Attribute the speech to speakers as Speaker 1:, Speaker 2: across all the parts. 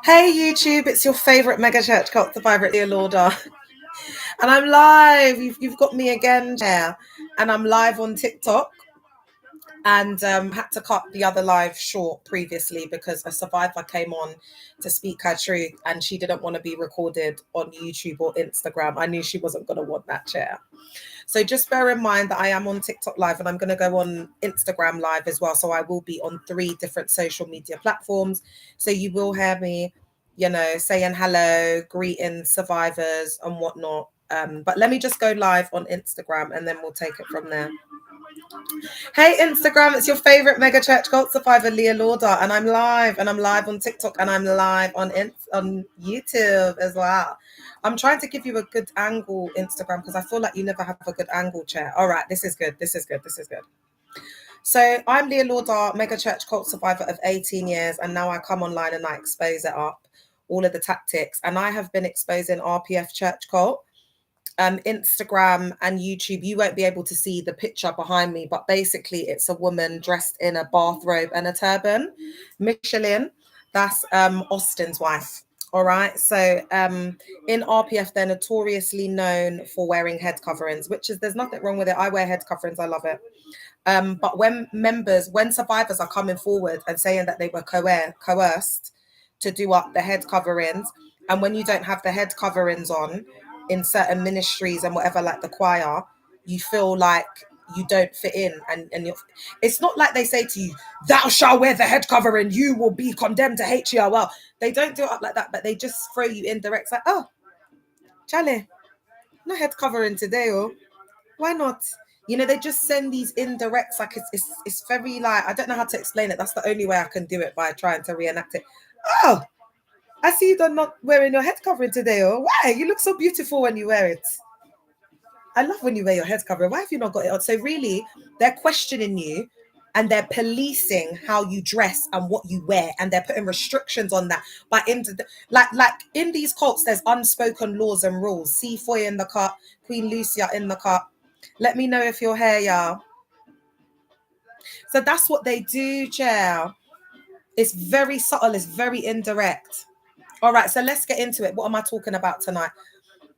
Speaker 1: Hey YouTube, it's your favorite megachurch cult survivor at the Lauder. And I'm live. You've got me again, Chair. And I'm live on TikTok. And had to cut the other live short previously because a survivor came on to speak her truth and she didn't want to be recorded on YouTube or Instagram. I knew she wasn't going to want that, Chair. So just bear in mind that I am on TikTok live and I'm going to go on Instagram live as well. So I will be on 3 different social media platforms. So you will hear me, saying hello, greeting survivors and whatnot. But let me just go live on Instagram and then we'll take it from there. Hey Instagram, it's your favorite mega church cult survivor, Leah Lauder, and I'm live on TikTok and I'm live on YouTube as well. I'm trying to give you a good angle, Instagram, because I feel like you never have a good angle, Chair. All right, this is good. So I'm Leah Lauder, mega church cult survivor of 18 years, and now I come online and I expose it up, all of the tactics, and I have been exposing RPF church cult. Instagram and YouTube, you won't be able to see the picture behind me, but basically it's a woman dressed in a bathrobe and a turban. Michelin, that's Austin's wife. All right. So in RPF, they're notoriously known for wearing head coverings, there's nothing wrong with it. I wear head coverings. I love it. But when survivors are coming forward and saying that they were coerced to do up the head coverings, and when you don't have the head coverings on in certain ministries and whatever, like the choir, you feel like you don't fit in, and it's not like they say to you, thou shalt wear the head covering, you will be condemned to HERL. They don't do it up like that, but they just throw you indirect, like, oh, Charlie, no head covering today, or why not? They just send these indirects, like it's very, like, I don't know how to explain it. That's the only way I can do it, by trying to reenact it. Oh, I see you're not wearing your head covering today, or why? You look so beautiful when you wear it. I love when you wear your head covering. Why have you not got it on? So really, they're questioning you and they're policing how you dress and what you wear, and they're putting restrictions on that. But like in these cults, there's unspoken laws and rules. See Foy in the cut, Queen Lucia in the cut. Let me know if you're here, y'all. So that's what they do, Chair. It's very subtle. It's very indirect. All right, so let's get into it. What am I talking about tonight?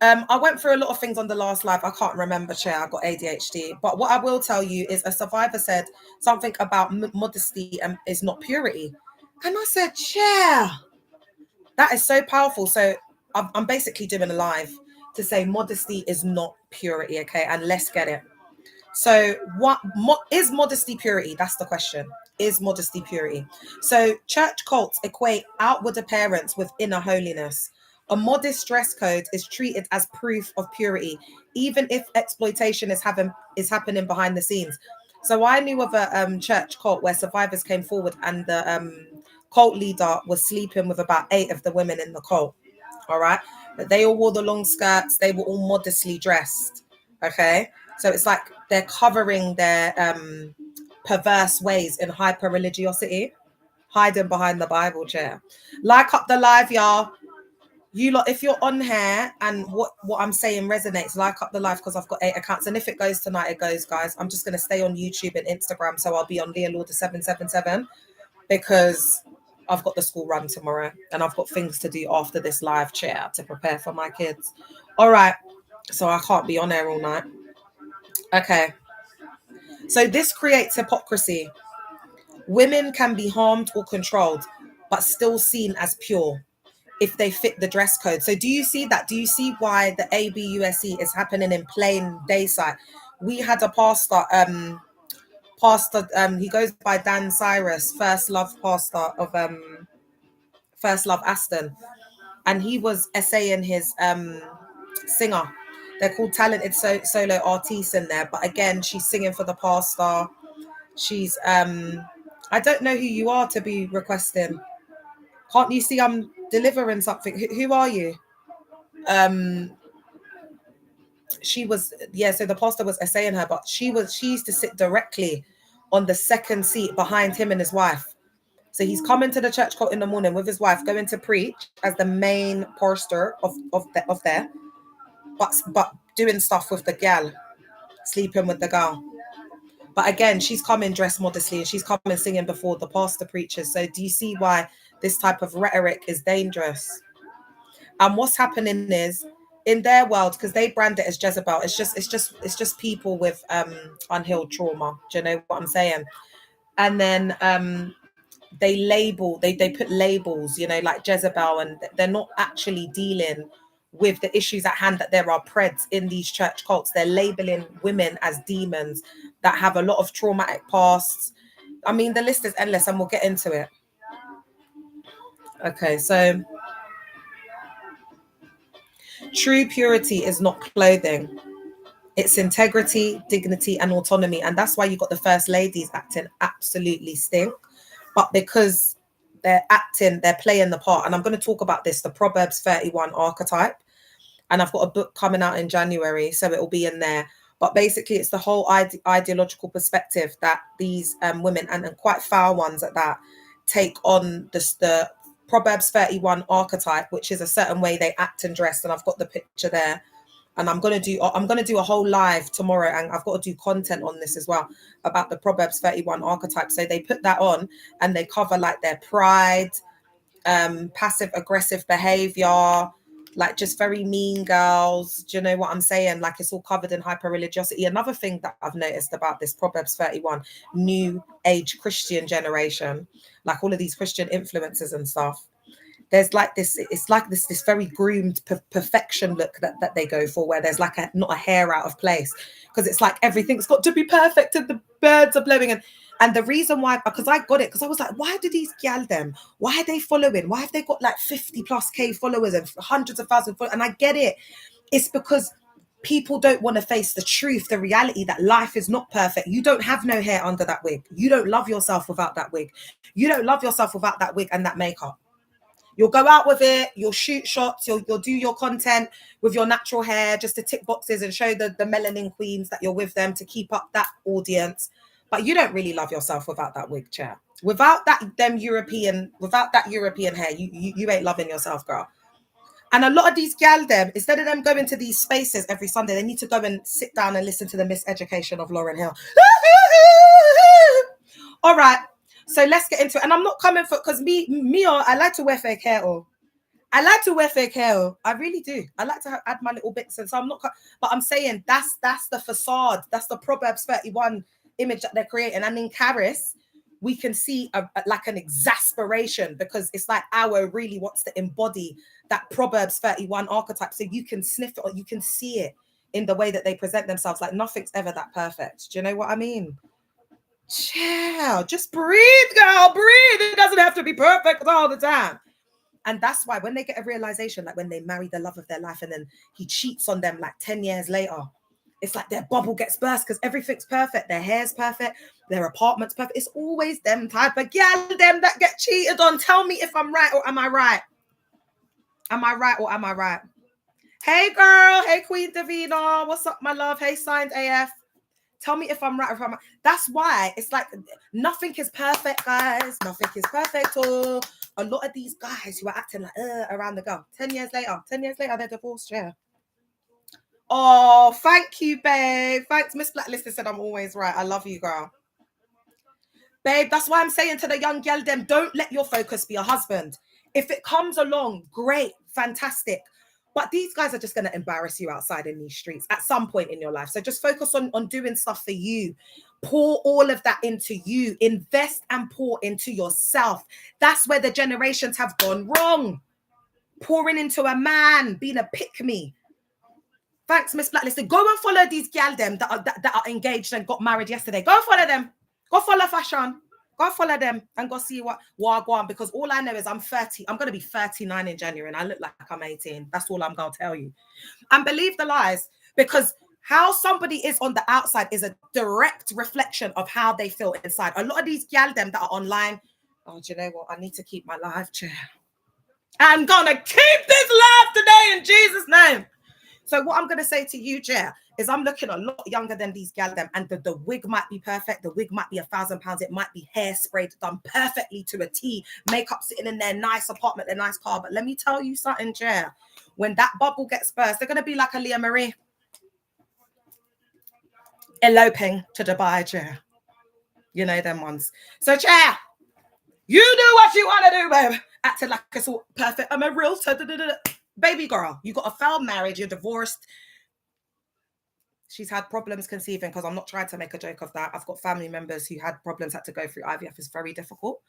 Speaker 1: I went through a lot of things on the last live. I can't remember, Chair. I got ADHD. But what I will tell you is a survivor said something about modesty is not purity. And I said, Chair, that is so powerful. So I'm basically doing a live to say modesty is not purity, okay? And let's get it. So what is modesty purity? That's the question. Is modesty purity? So church cults equate outward appearance with inner holiness. A modest dress code is treated as proof of purity, even if exploitation is happening behind the scenes. So I knew of a church cult where survivors came forward and the cult leader was sleeping with about 8 of the women in the cult. All right. But they all wore the long skirts. They were all modestly dressed. Okay. So it's like they're covering their perverse ways in hyper religiosity, hiding behind the Bible, Chair. Like up the live, y'all. You lot, if you're on here and what I'm saying resonates, like up the live, because I've got 8 accounts. And if it goes tonight, it goes, guys. I'm just going to stay on YouTube and Instagram. So I'll be on Leah Lauder 777 because I've got the school run tomorrow and I've got things to do after this live, Chair, to prepare for my kids. All right. So I can't be on air all night. Okay. So this creates hypocrisy. Women can be harmed or controlled, but still seen as pure if they fit the dress code. So do you see that? Do you see why the ABUSC is happening in plain day sight? We had a pastor, he goes by Dan Cyrus, First Love pastor of First Love Aston, and he was essaying his singer. They're called talented solo artists in there, but again, she's singing for the pastor. She's I don't know who you are to be requesting. Can't you see I'm delivering something? Who are you? She was, so the pastor was essaying her, but she used to sit directly on the second seat behind him and his wife. So he's coming to the church court in the morning with his wife, going to preach as the main pastor of there, but doing stuff with the gal, sleeping with the girl. But again, she's coming dressed modestly and she's coming singing before the pastor preaches. So do you see why this type of rhetoric is dangerous. And what's happening is, in their world, because they brand it as Jezebel, it's just people with unhealed trauma. Do you know what I'm saying? And then they put labels, you know, like Jezebel, and they're not actually dealing with the issues at hand, that there are preds in these church cults. They're labeling women as demons that have a lot of traumatic pasts. I mean, the list is endless, and we'll get into it. Okay, so true purity is not clothing. It's integrity, dignity, and autonomy. And that's why you got the first ladies acting absolutely stink. But because they're playing the part. And I'm going to talk about this, the Proverbs 31 archetype. And I've got a book coming out in January, so it will be in there. But basically, it's the whole ideological perspective that these women, and quite foul ones at that, take on the Proverbs 31 archetype, which is a certain way they act and dress. And I've got the picture there. And I'm gonna do a whole live tomorrow, and I've got to do content on this as well about the Proverbs 31 archetype. So they put that on, and they cover like their pride, passive aggressive behavior, like just very mean girls. Do you know what I'm saying? Like, it's all covered in hyper religiosity. Another thing that I've noticed about this Proverbs 31 new age Christian generation, like all of these Christian influencers and stuff, there's like this, it's like this very groomed perfection look that they go for, where there's like not a hair out of place, because it's like everything's got to be perfect and the birds are blowing. And the reason why, because I got it, because I was like, why do these gal them, why are they following, why have they got like 50+ K followers and hundreds of thousands followers? And I get it. It's because people don't want to face the truth, the reality that life is not perfect. You don't have no hair under that wig. You don't love yourself without that wig. You don't love yourself without that wig and that makeup. You'll go out with it, you'll shoot shots, you'll do your content with your natural hair just to tick boxes and show the melanin queens that you're with them to keep up that audience. But you don't really love yourself without that wig, chair. Without that European hair, you ain't loving yourself, girl. And a lot of these gal them, instead of them going to these spaces every Sunday, they need to go and sit down and listen to the Miseducation of Lauryn Hill. All right. So let's get into it. And I'm not coming for, because I like to wear fake hair. I really do. I like to add my little bits. And so I'm not, but I'm saying that's the facade. That's the Proverbs 31 image that they're creating. And in Caris, we can see like an exasperation, because it's like Awo really wants to embody that Proverbs 31 archetype. So you can sniff it, or you can see it in the way that they present themselves. Like, nothing's ever that perfect. Do you know what I mean? Chill, just breathe, girl, breathe. It doesn't have to be perfect all the time. And that's why when they get a realization, like when they marry the love of their life and then he cheats on them like 10 years later, it's like their bubble gets burst, because everything's perfect. Their hair's perfect, their apartment's perfect. It's always them type of gal, them that get cheated on. Tell me if I'm right or am I right? Am I right or am I right? Hey girl, hey Queen Davina, what's up, my love? Hey Signed AF. Tell me if I'm right or if I'm right. That's why it's like nothing is perfect, guys. Nothing is perfect. Or a lot of these guys who are acting like around the girl. 10 years later, they're divorced. Yeah. Oh, thank you, babe. Thanks. Miss Blacklisted said I'm always right. I love you, girl. Babe, that's why I'm saying to the young girl, them, don't let your focus be a husband. If it comes along, great, fantastic. But these guys are just going to embarrass you outside in these streets at some point in your life. So just focus on doing stuff for you. Pour all of that into you. Invest and pour into yourself. That's where the generations have gone wrong. Pouring into a man, being a pick-me. Thanks, Miss Blacklisted. Go and follow these gal them that are engaged and got married yesterday. Go and follow them. Go follow fashion. Go follow them and go see what I go on, because all I know is I'm 30. I'm going to be 39 in January and I look like I'm 18. That's all I'm going to tell you. And believe the lies, because how somebody is on the outside is a direct reflection of how they feel inside. A lot of these gal them that are online, oh, do you know what? I need to keep my live chair. I'm going to keep this live today in Jesus' name. So what I'm going to say to you, Jer, is I'm looking a lot younger than these gal them, and the wig might be perfect. The wig might be £1,000. It might be hairspray done perfectly to a T, makeup sitting in their nice apartment, their nice car. But let me tell you something, Jer. When that bubble gets burst, they're going to be like a Leah Marie. Eloping to Dubai, Jer. You know them ones. So, Jer, you do what you want to do, babe. acting like it's all perfect. I'm a realtor. Baby girl, you got a failed marriage, you're divorced. She's had problems conceiving, because I'm not trying to make a joke of that. I've got family members who had problems, had to go through IVF. It's very difficult.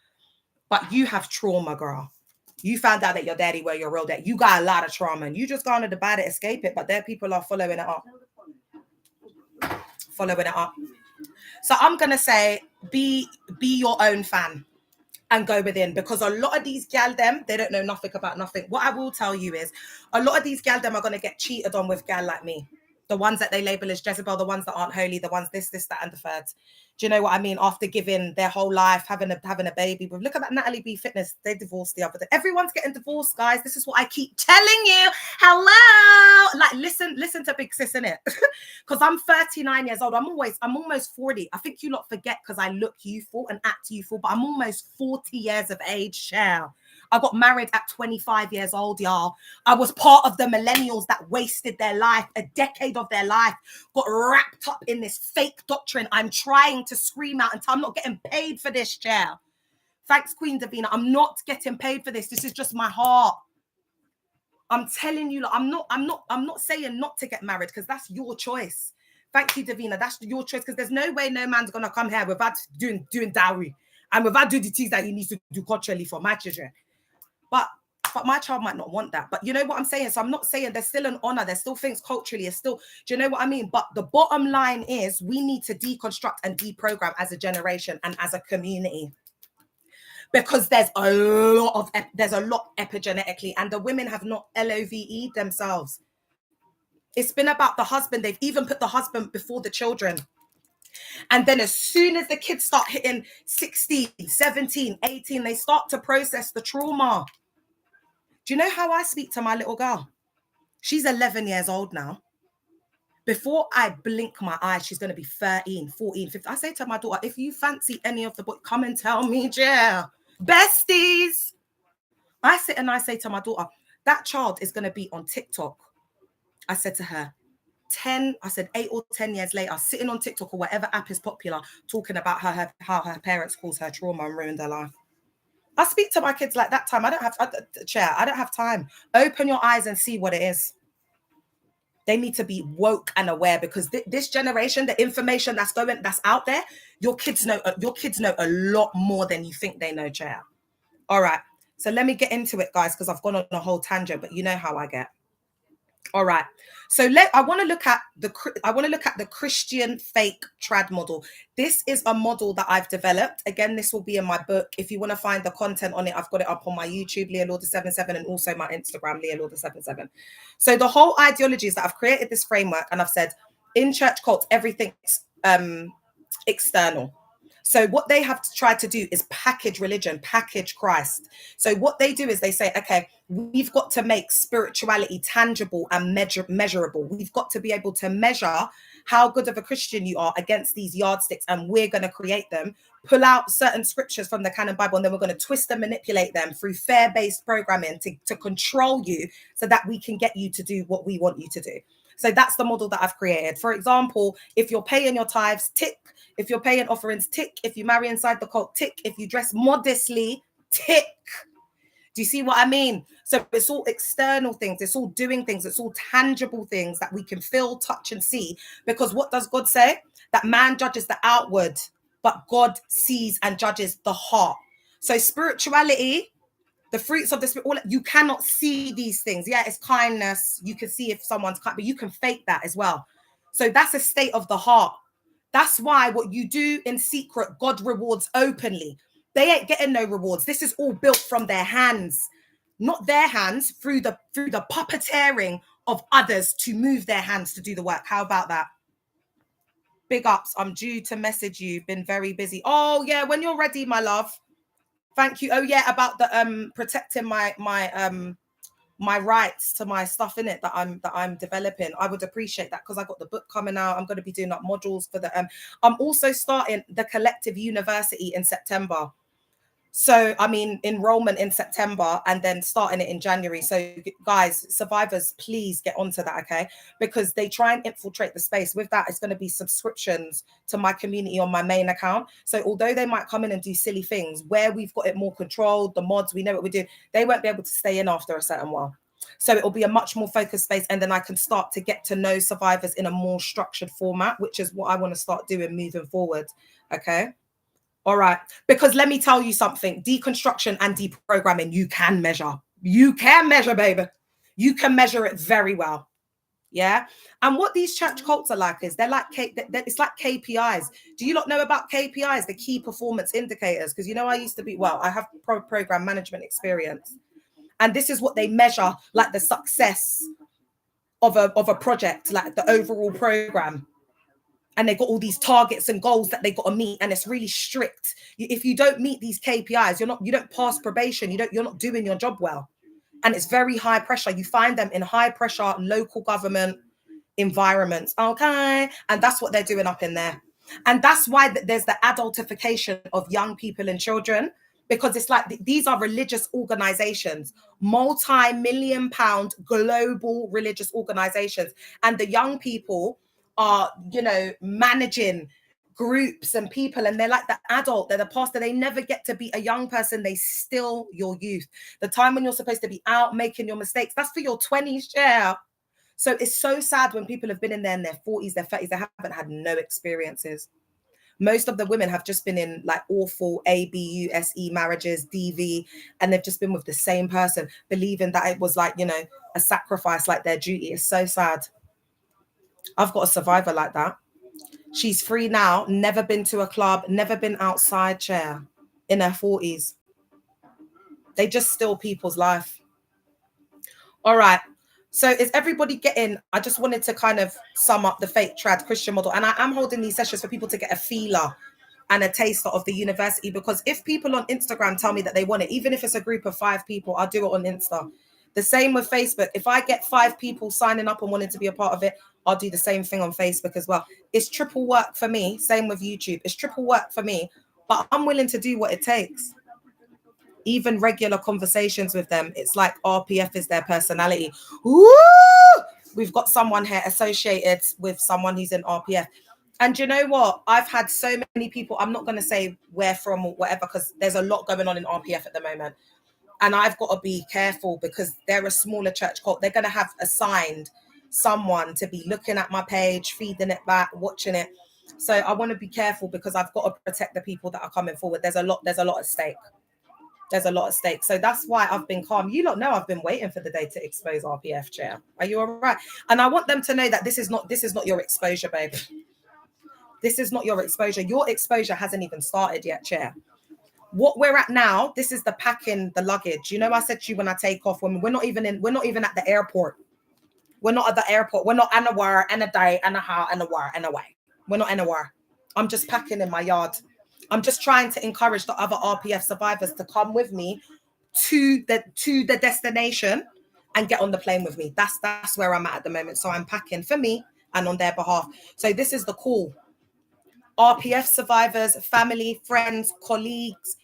Speaker 1: But you have trauma, girl. You found out that your daddy were your real dad. You got a lot of trauma, and you just gone to the bad to escape it. But there people are following it up. So I'm gonna say, be your own fan and go within, because a lot of these gal them, they don't know nothing about nothing. What I will tell you is, a lot of these gal them are gonna get cheated on with gal like me. The ones that they label as Jezebel, the ones that aren't holy, the ones this, that, and the third. Do you know what I mean? After giving their whole life, having a baby. But look at that Natalie B Fitness. They divorced the other day. Everyone's getting divorced, guys. This is what I keep telling you. Hello. Like, listen to Big Sis, innit? Because I'm 39 years old. I'm almost 40. I think you lot forget because I look youthful and act youthful, but I'm almost 40 years of age, Cheryl. I got married at 25 years old, y'all. I was part of the millennials that wasted their life, a decade of their life, got wrapped up in this fake doctrine. I'm trying to scream out and tell, I'm not getting paid for this, chair. Thanks, Queen Davina. I'm not getting paid for this. This is just my heart. I'm telling you, I'm not saying not to get married, because that's your choice. Thank you, Davina. That's your choice, because there's no way no man's gonna come here without doing dowry and without doing the things that he needs to do culturally for my children. But my child might not want that. But you know what I'm saying? So I'm not saying there's still an honor. There's still things culturally. It's still, do you know what I mean? But the bottom line is, we need to deconstruct and deprogram as a generation and as a community. Because there's a lot epigenetically, and the women have not LOVE'd themselves. It's been about the husband. They've even put the husband before the children. And then as soon as the kids start hitting 16, 17, 18, they start to process the trauma. Do you know how I speak to my little girl? She's 11 years old now. Before I blink my eyes, she's going to be 13, 14, 15. I say to my daughter, if you fancy any of the boys, come and tell me, yeah. Besties. I sit and I say to my daughter, that child is going to be on TikTok. I said to her, 8 or 10 years later, sitting on TikTok or whatever app is popular, talking about how her parents caused her trauma and ruined her life. I speak to my kids like that time. I don't have time. Open your eyes and see what it is. They need to be woke and aware, because this generation, the information that's out there, your kids know a lot more than you think they know, Chair. All right. So let me get into it, guys, because I've gone on a whole tangent, but you know how I get. All right. So I want to look at the Christian fake trad model. This is a model that I've developed. Again, this will be in my book. If you want to find the content on it, I've got it up on my YouTube, Leah Lauder 77, and also my Instagram, Leah Lauder 77. So the whole ideology is that I've created this framework, and I've said in church cults, everything's external. So what they have tried to do is package religion, package Christ. So what they do is they say, okay, we've got to make spirituality tangible and measurable. We've got to be able to measure how good of a Christian you are against these yardsticks, and we're going to create them, pull out certain scriptures from the canon Bible, and then we're going to twist and manipulate them through fear-based programming to control you, so that we can get you to do what we want you to do. So that's the model that I've created. For example, if you're paying your tithes, tick. If you're paying offerings, tick. If you marry inside the cult, tick. If you dress modestly, tick. Do you see what I mean? So it's all external things. It's all doing things. It's all tangible things that we can feel, touch, and see. Because what does God say? That man judges the outward, but God sees and judges the heart. So spirituality, the fruits of the spirit, you cannot see these things. Yeah, it's kindness. You can see if someone's kind, but you can fake that as well. So that's a state of the heart. That's why what you do in secret, God rewards openly. They ain't getting no rewards. This is all built from their hands, not their hands, through the puppeteering of others to move their hands to do the work. How about that? Big ups. I'm due to message you. Been very busy. Oh yeah, when you're ready, my love. Thank you. Oh yeah, about the protecting my rights to my stuff in it that I'm developing. I would appreciate that, because I got the book coming out. I'm going to be doing up modules for the I'm also starting the Collective University in September. So, I mean, enrollment in September and then starting it in January. So, guys, survivors, please get onto that, okay? Because they try and infiltrate the space. With that, it's going to be subscriptions to my community on my main account. So, although they might come in and do silly things, where we've got it more controlled, the mods, we know what we do, they won't be able to stay in after a certain while. So it'll be a much more focused space. And then I can start to get to know survivors in a more structured format, which is what I want to start doing moving forward, okay? All right. Because let me tell you something, deconstruction and deprogramming, you can measure. You can measure, baby. You can measure it very well. Yeah. And what these church cults are like is they're like, it's like KPIs. Do you not know about KPIs, the key performance indicators? Because, you know, I used to be, well, I have program management experience. And this is what they measure, like the success of a project, like the overall program. And they got all these targets and goals that they got to meet, and it's really strict. If you don't meet these KPIs, you don't pass probation. You're not doing your job well, and it's very high pressure. You find them in high pressure local government environments, okay, and that's what they're doing up in there, and that's why there's the adultification of young people and children, because it's like these are religious organizations, multi-million-pound global religious organizations, and the young people are, you know, managing groups and people, and they're like the adult, they're the pastor, they never get to be a young person, they still your youth. The time when you're supposed to be out making your mistakes, that's for your 20s, yeah. So it's so sad when people have been in their 40s, their 30s, they haven't had no experiences. Most of the women have just been in like awful ABUSE marriages, DV, and they've just been with the same person, believing that it was like, you know, a sacrifice, like their duty. It's so sad. I've got a survivor like that. She's free now, never been to a club, never been outside, chair, in her 40s. They just steal people's life. All right. So is everybody getting, I just wanted to kind of sum up the fake trad Christian model. And I am holding these sessions for people to get a feeler and a taster of the university, because if people on Instagram tell me that they want it, even if it's a group of 5 people, I'll do it on Insta. The same with Facebook. If I get 5 people signing up and wanting to be a part of it, I'll do the same thing on Facebook as well. It's triple work for me. Same with YouTube. It's triple work for me, but I'm willing to do what it takes. Even regular conversations with them, it's like RPF is their personality. Woo! We've got someone here associated with someone who's in RPF. And you know what? I've had so many people, I'm not going to say where from or whatever, because there's a lot going on in RPF at the moment. And I've got to be careful because they're a smaller church cult. They're going to have assigned someone to be looking at my page, feeding it back, watching it. So I want to be careful because I've got to protect the people that are coming forward. There's a lot at stake. There's a lot at stake. So that's why I've been calm. You lot know I've been waiting for the day to expose RPF, chair. Are you all right? And I want them to know that this is not your exposure, babe. This is not your exposure. Your exposure hasn't even started yet, chair. What we're at now, this is the packing, the luggage. You know, I said to you when I take off, when we're not even at the airport. We're not at the airport. We're not anywhere, and a day, and a how, and a where, and a way. We're not anywhere. I'm just packing in my yard. I'm just trying to encourage the other RPF survivors to come with me to the destination and get on the plane with me. That's where I'm at the moment. So I'm packing for me and on their behalf. So this is the call. RPF survivors, family, friends, colleagues,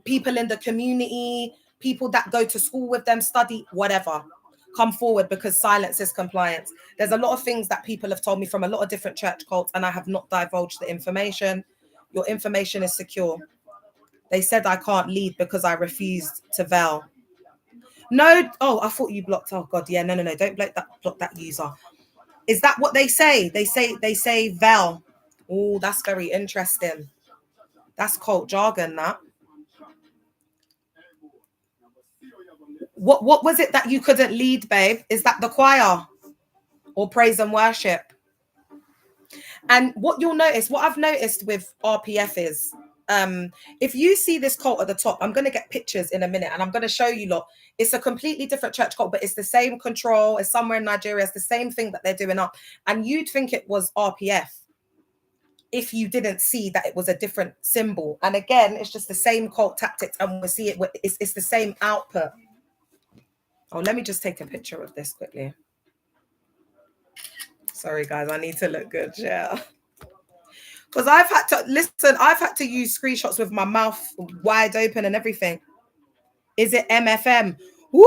Speaker 1: people in the community, people that go to school with them, study, whatever. Come forward, because silence is compliance. There's a lot of things that people have told me from a lot of different church cults, and I have not divulged the information. Your information is secure. They said I can't lead because I refused to veil. No, oh, I thought you blocked. Oh God, yeah, no, don't block that user. Is that what they say? They say veil. Oh, that's very interesting. That's cult jargon, that. What was it that you couldn't lead, babe? Is that the choir or praise and worship? And what I've noticed with RPF is, if you see this cult at the top, I'm going to get pictures in a minute and I'm going to show you lot. It's a completely different church cult, but it's the same control. It's somewhere in Nigeria. It's the same thing that they're doing up. And you'd think it was RPF if you didn't see that it was a different symbol. And again, it's just the same cult tactics, and we see it's the same output. Oh, let me just take a picture of this quickly. Sorry, guys, I need to look good. Yeah. Because I've had to use screenshots with my mouth wide open and everything. Is it MFM? Woo!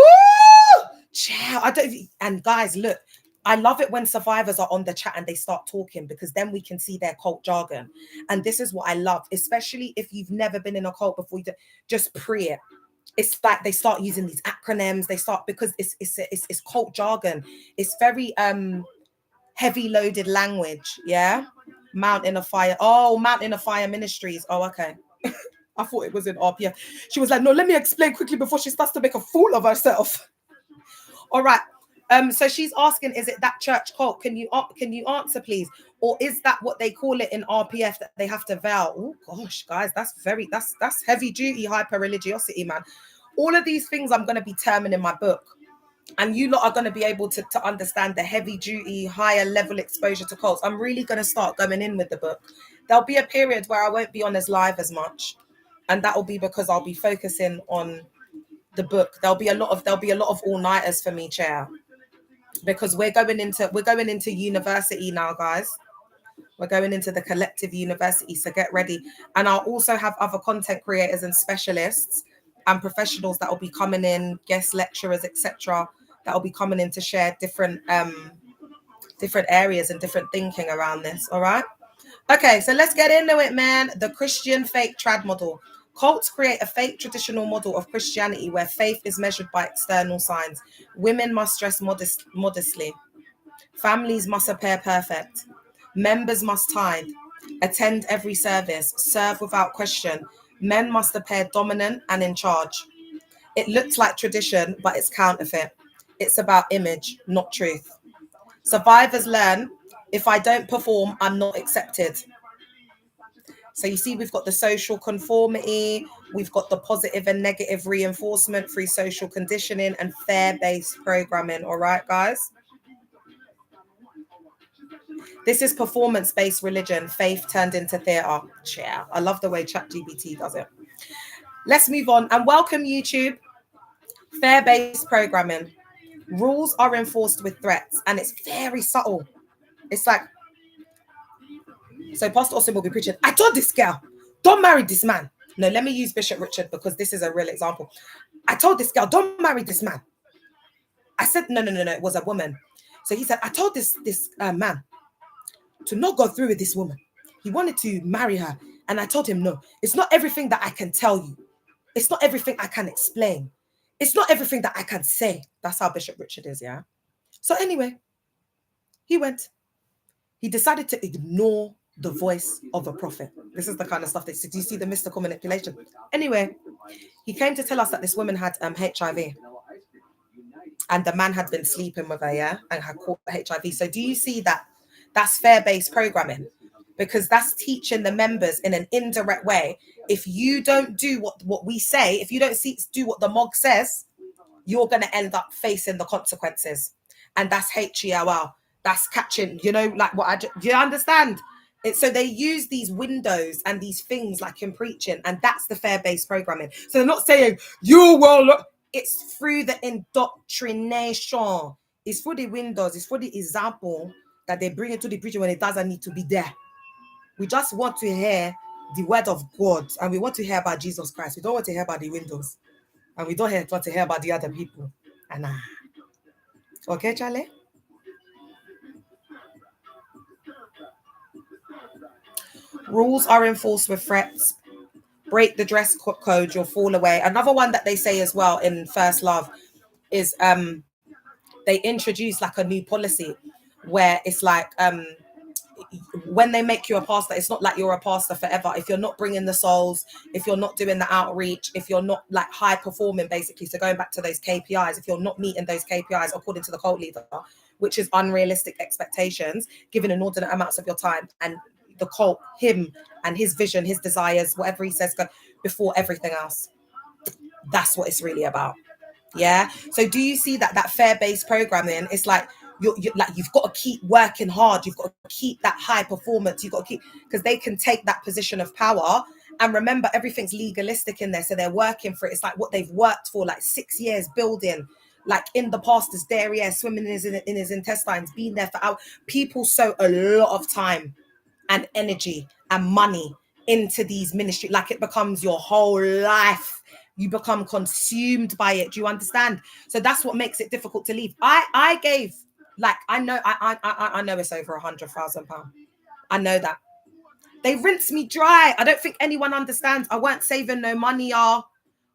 Speaker 1: Child, I don't. And guys, look, I love it when survivors are on the chat and they start talking, because then we can see their cult jargon. And this is what I love, especially if you've never been in a cult before. Just pre it. It's like they start using these acronyms. They start, because it's cult jargon. It's very heavy loaded language. Yeah. Mountain of Fire. Oh, Mountain of Fire Ministries. Oh, okay. I thought it was in RPF. She was like, no, let me explain quickly before she starts to make a fool of herself. All right. So she's asking, is it that church cult? Can you answer, please? Or is that what they call it in RPF, that they have to vow? Oh gosh, guys, that's heavy duty hyper religiosity, man. All of these things I'm going to be terming in my book. And you lot are going to be able to understand the heavy duty, higher level exposure to cults. I'm really going to start going in with the book. There'll be a period where I won't be on as live as much. And that will be because I'll be focusing on the book. There'll be a lot of all-nighters for me, chair. Because we're going into university now, guys. We're going into the collective university, so get ready. And I'll also have other content creators and specialists and professionals that will be coming in, guest lecturers, etc., that will be coming in to share different areas and different thinking around this. All right. Okay, so let's get into it, man. The Christian fake trad model. Cults create a fake traditional model of Christianity where faith is measured by external signs. Women must dress modestly. Families must appear perfect. Members must tithe, attend every service, serve without question. Men must appear dominant and in charge. It looks like tradition, but it's counterfeit. It's about image, not truth. Survivors learn, if I don't perform, I'm not accepted. So you see, we've got the social conformity, we've got the positive and negative reinforcement through social conditioning and fair-based programming. All right, guys? This is performance-based religion, faith turned into theatre. Yeah, I love the way ChatGPT does it. Let's move on and welcome YouTube. Fair-based programming. Rules are enforced with threats, and it's very subtle. It's like, so Pastor Austin will be preaching, I told this girl, don't marry this man. No, let me use Bishop Richard because this is a real example. I told this girl, don't marry this man. I said, no, it was a woman. So he said, I told this man to not go through with this woman. He wanted to marry her. And I told him, no, it's not everything that I can tell you. It's not everything I can explain. It's not everything that I can say. That's how Bishop Richard is, yeah? So anyway, he went. He decided to ignore the voice of a prophet. This is the kind of stuff that, do you see the mystical manipulation? Anyway, he came to tell us that this woman had HIV. And the man had been sleeping with her, yeah? And had caught HIV. So do you see that? That's fair-based programming. Because that's teaching the members in an indirect way. If you don't do what we say, if you don't do what the MOG says, you're going to end up facing the consequences. And that's HELL. That's catching, like do you understand? So they use these windows and these things like in preaching, and that's the fair-based programming. So they're not saying, you will look. It's through the indoctrination. It's through the windows. It's for the example that they bring it to the preacher when it doesn't need to be there. We just want to hear the word of God, and we want to hear about Jesus Christ. We don't want to hear about the windows, and we don't want to hear about the other people. And okay, Charlie? Rules are enforced with threats. Break the dress code, you'll fall away. Another one that they say as well in First Love is they introduce like a new policy where it's like when they make you a pastor, it's not like you're a pastor forever. If you're not bringing the souls, if you're not doing the outreach, if you're not like high performing, basically. So going back to those KPIs, if you're not meeting those KPIs according to the cult leader, which is unrealistic expectations, given inordinate amounts of your time, and the cult, him and his vision, his desires, whatever he says, go before everything else. That's what it's really about. Yeah. So do you see that fair-based programming? It's like you're like, you've got to keep working hard. You've got to keep that high performance. You've got to keep, because they can take that position of power. And remember, everything's legalistic in there. So they're working for it. It's like what they've worked for like 6 years building, like in the pastor's derriere, swimming in his intestines, being there for hours. People sow a lot of time and energy and money into these ministry, like it becomes your whole life. You become consumed by it. Do you understand? So that's what makes it difficult to leave. I gave, like, I know it's over £100,000. I know that. They rinsed me dry. I don't think anyone understands. I weren't saving no money, y'all.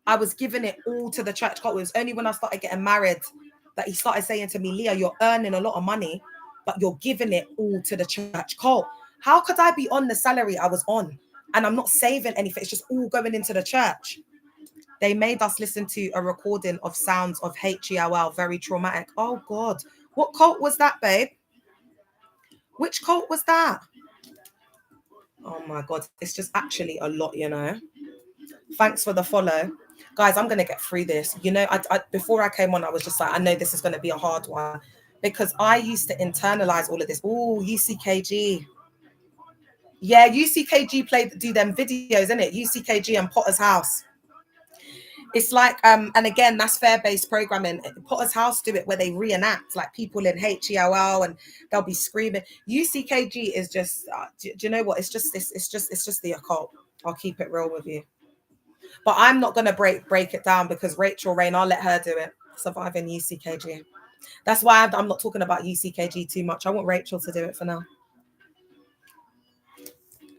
Speaker 1: I was giving it all to the church cult. It was only when I started getting married that he started saying to me, Leah, you're earning a lot of money, but you're giving it all to the church cult. How could I be on the salary I was on and I'm not saving anything? It's just all going into the church. They made us listen to a recording of sounds of HELL, very traumatic. Oh God, what cult was that, babe? Which cult was that? Oh my God, it's just actually a lot, you know. Thanks for the follow. Guys, I'm going to get through this. You know, I before I came on, I was just like, I know this is going to be a hard one because I used to internalize all of this. Oh, UCKG. Yeah, UCKG do them videos, isn't it? UCKG and Potter's House. It's like, and again, that's fair-based programming. Potter's House do it where they reenact like people in HELL and they'll be screaming. UCKG is just, do you know what? It's just the occult. I'll keep it real with you. But I'm not going to break it down because Rachel Rain, I'll let her do it. Surviving UCKG. That's why I'm not talking about UCKG too much. I want Rachel to do it for now.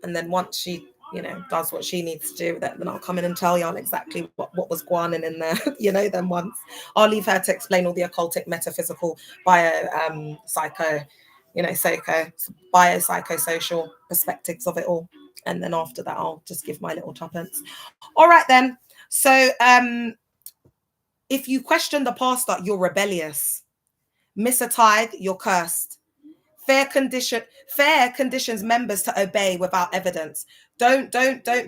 Speaker 1: And then once she, you know, does what she needs to do with it, then I'll come in and tell y'all exactly what was going on in there. You know, then once I'll leave her to explain all the occultic, metaphysical, biopsychosocial perspectives of it all. And then after that, I'll just give my little tuppence. All right, then. So if you question the pastor, you're rebellious. Miss a tithe, you're cursed. Fair conditions members to obey without evidence. Don't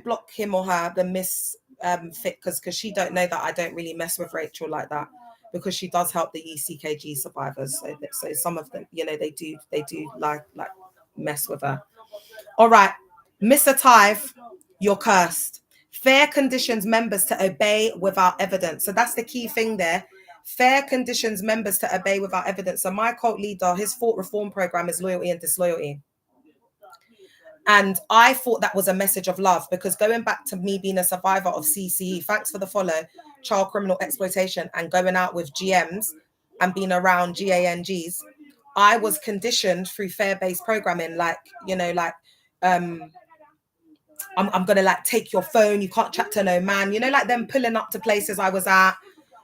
Speaker 1: block him or her, the Miss Fit, because she don't know that I don't really mess with Rachel like that, because she does help the UCKG survivors. So some of them, you know, they do like mess with her. All right, miss a tithe, you're cursed. Fair conditions members to obey without evidence. So that's the key thing there. Fair conditions members to obey without evidence. So my cult leader, his thought reform program is loyalty and disloyalty. And I thought that was a message of love, because going back to me being a survivor of CCE, thanks for the follow, child criminal exploitation, and going out with GMs and being around GANGs, I was conditioned through fair-based programming, like, you know, like, I'm gonna like take your phone, you can't chat to no man, you know, like them pulling up to places I was at,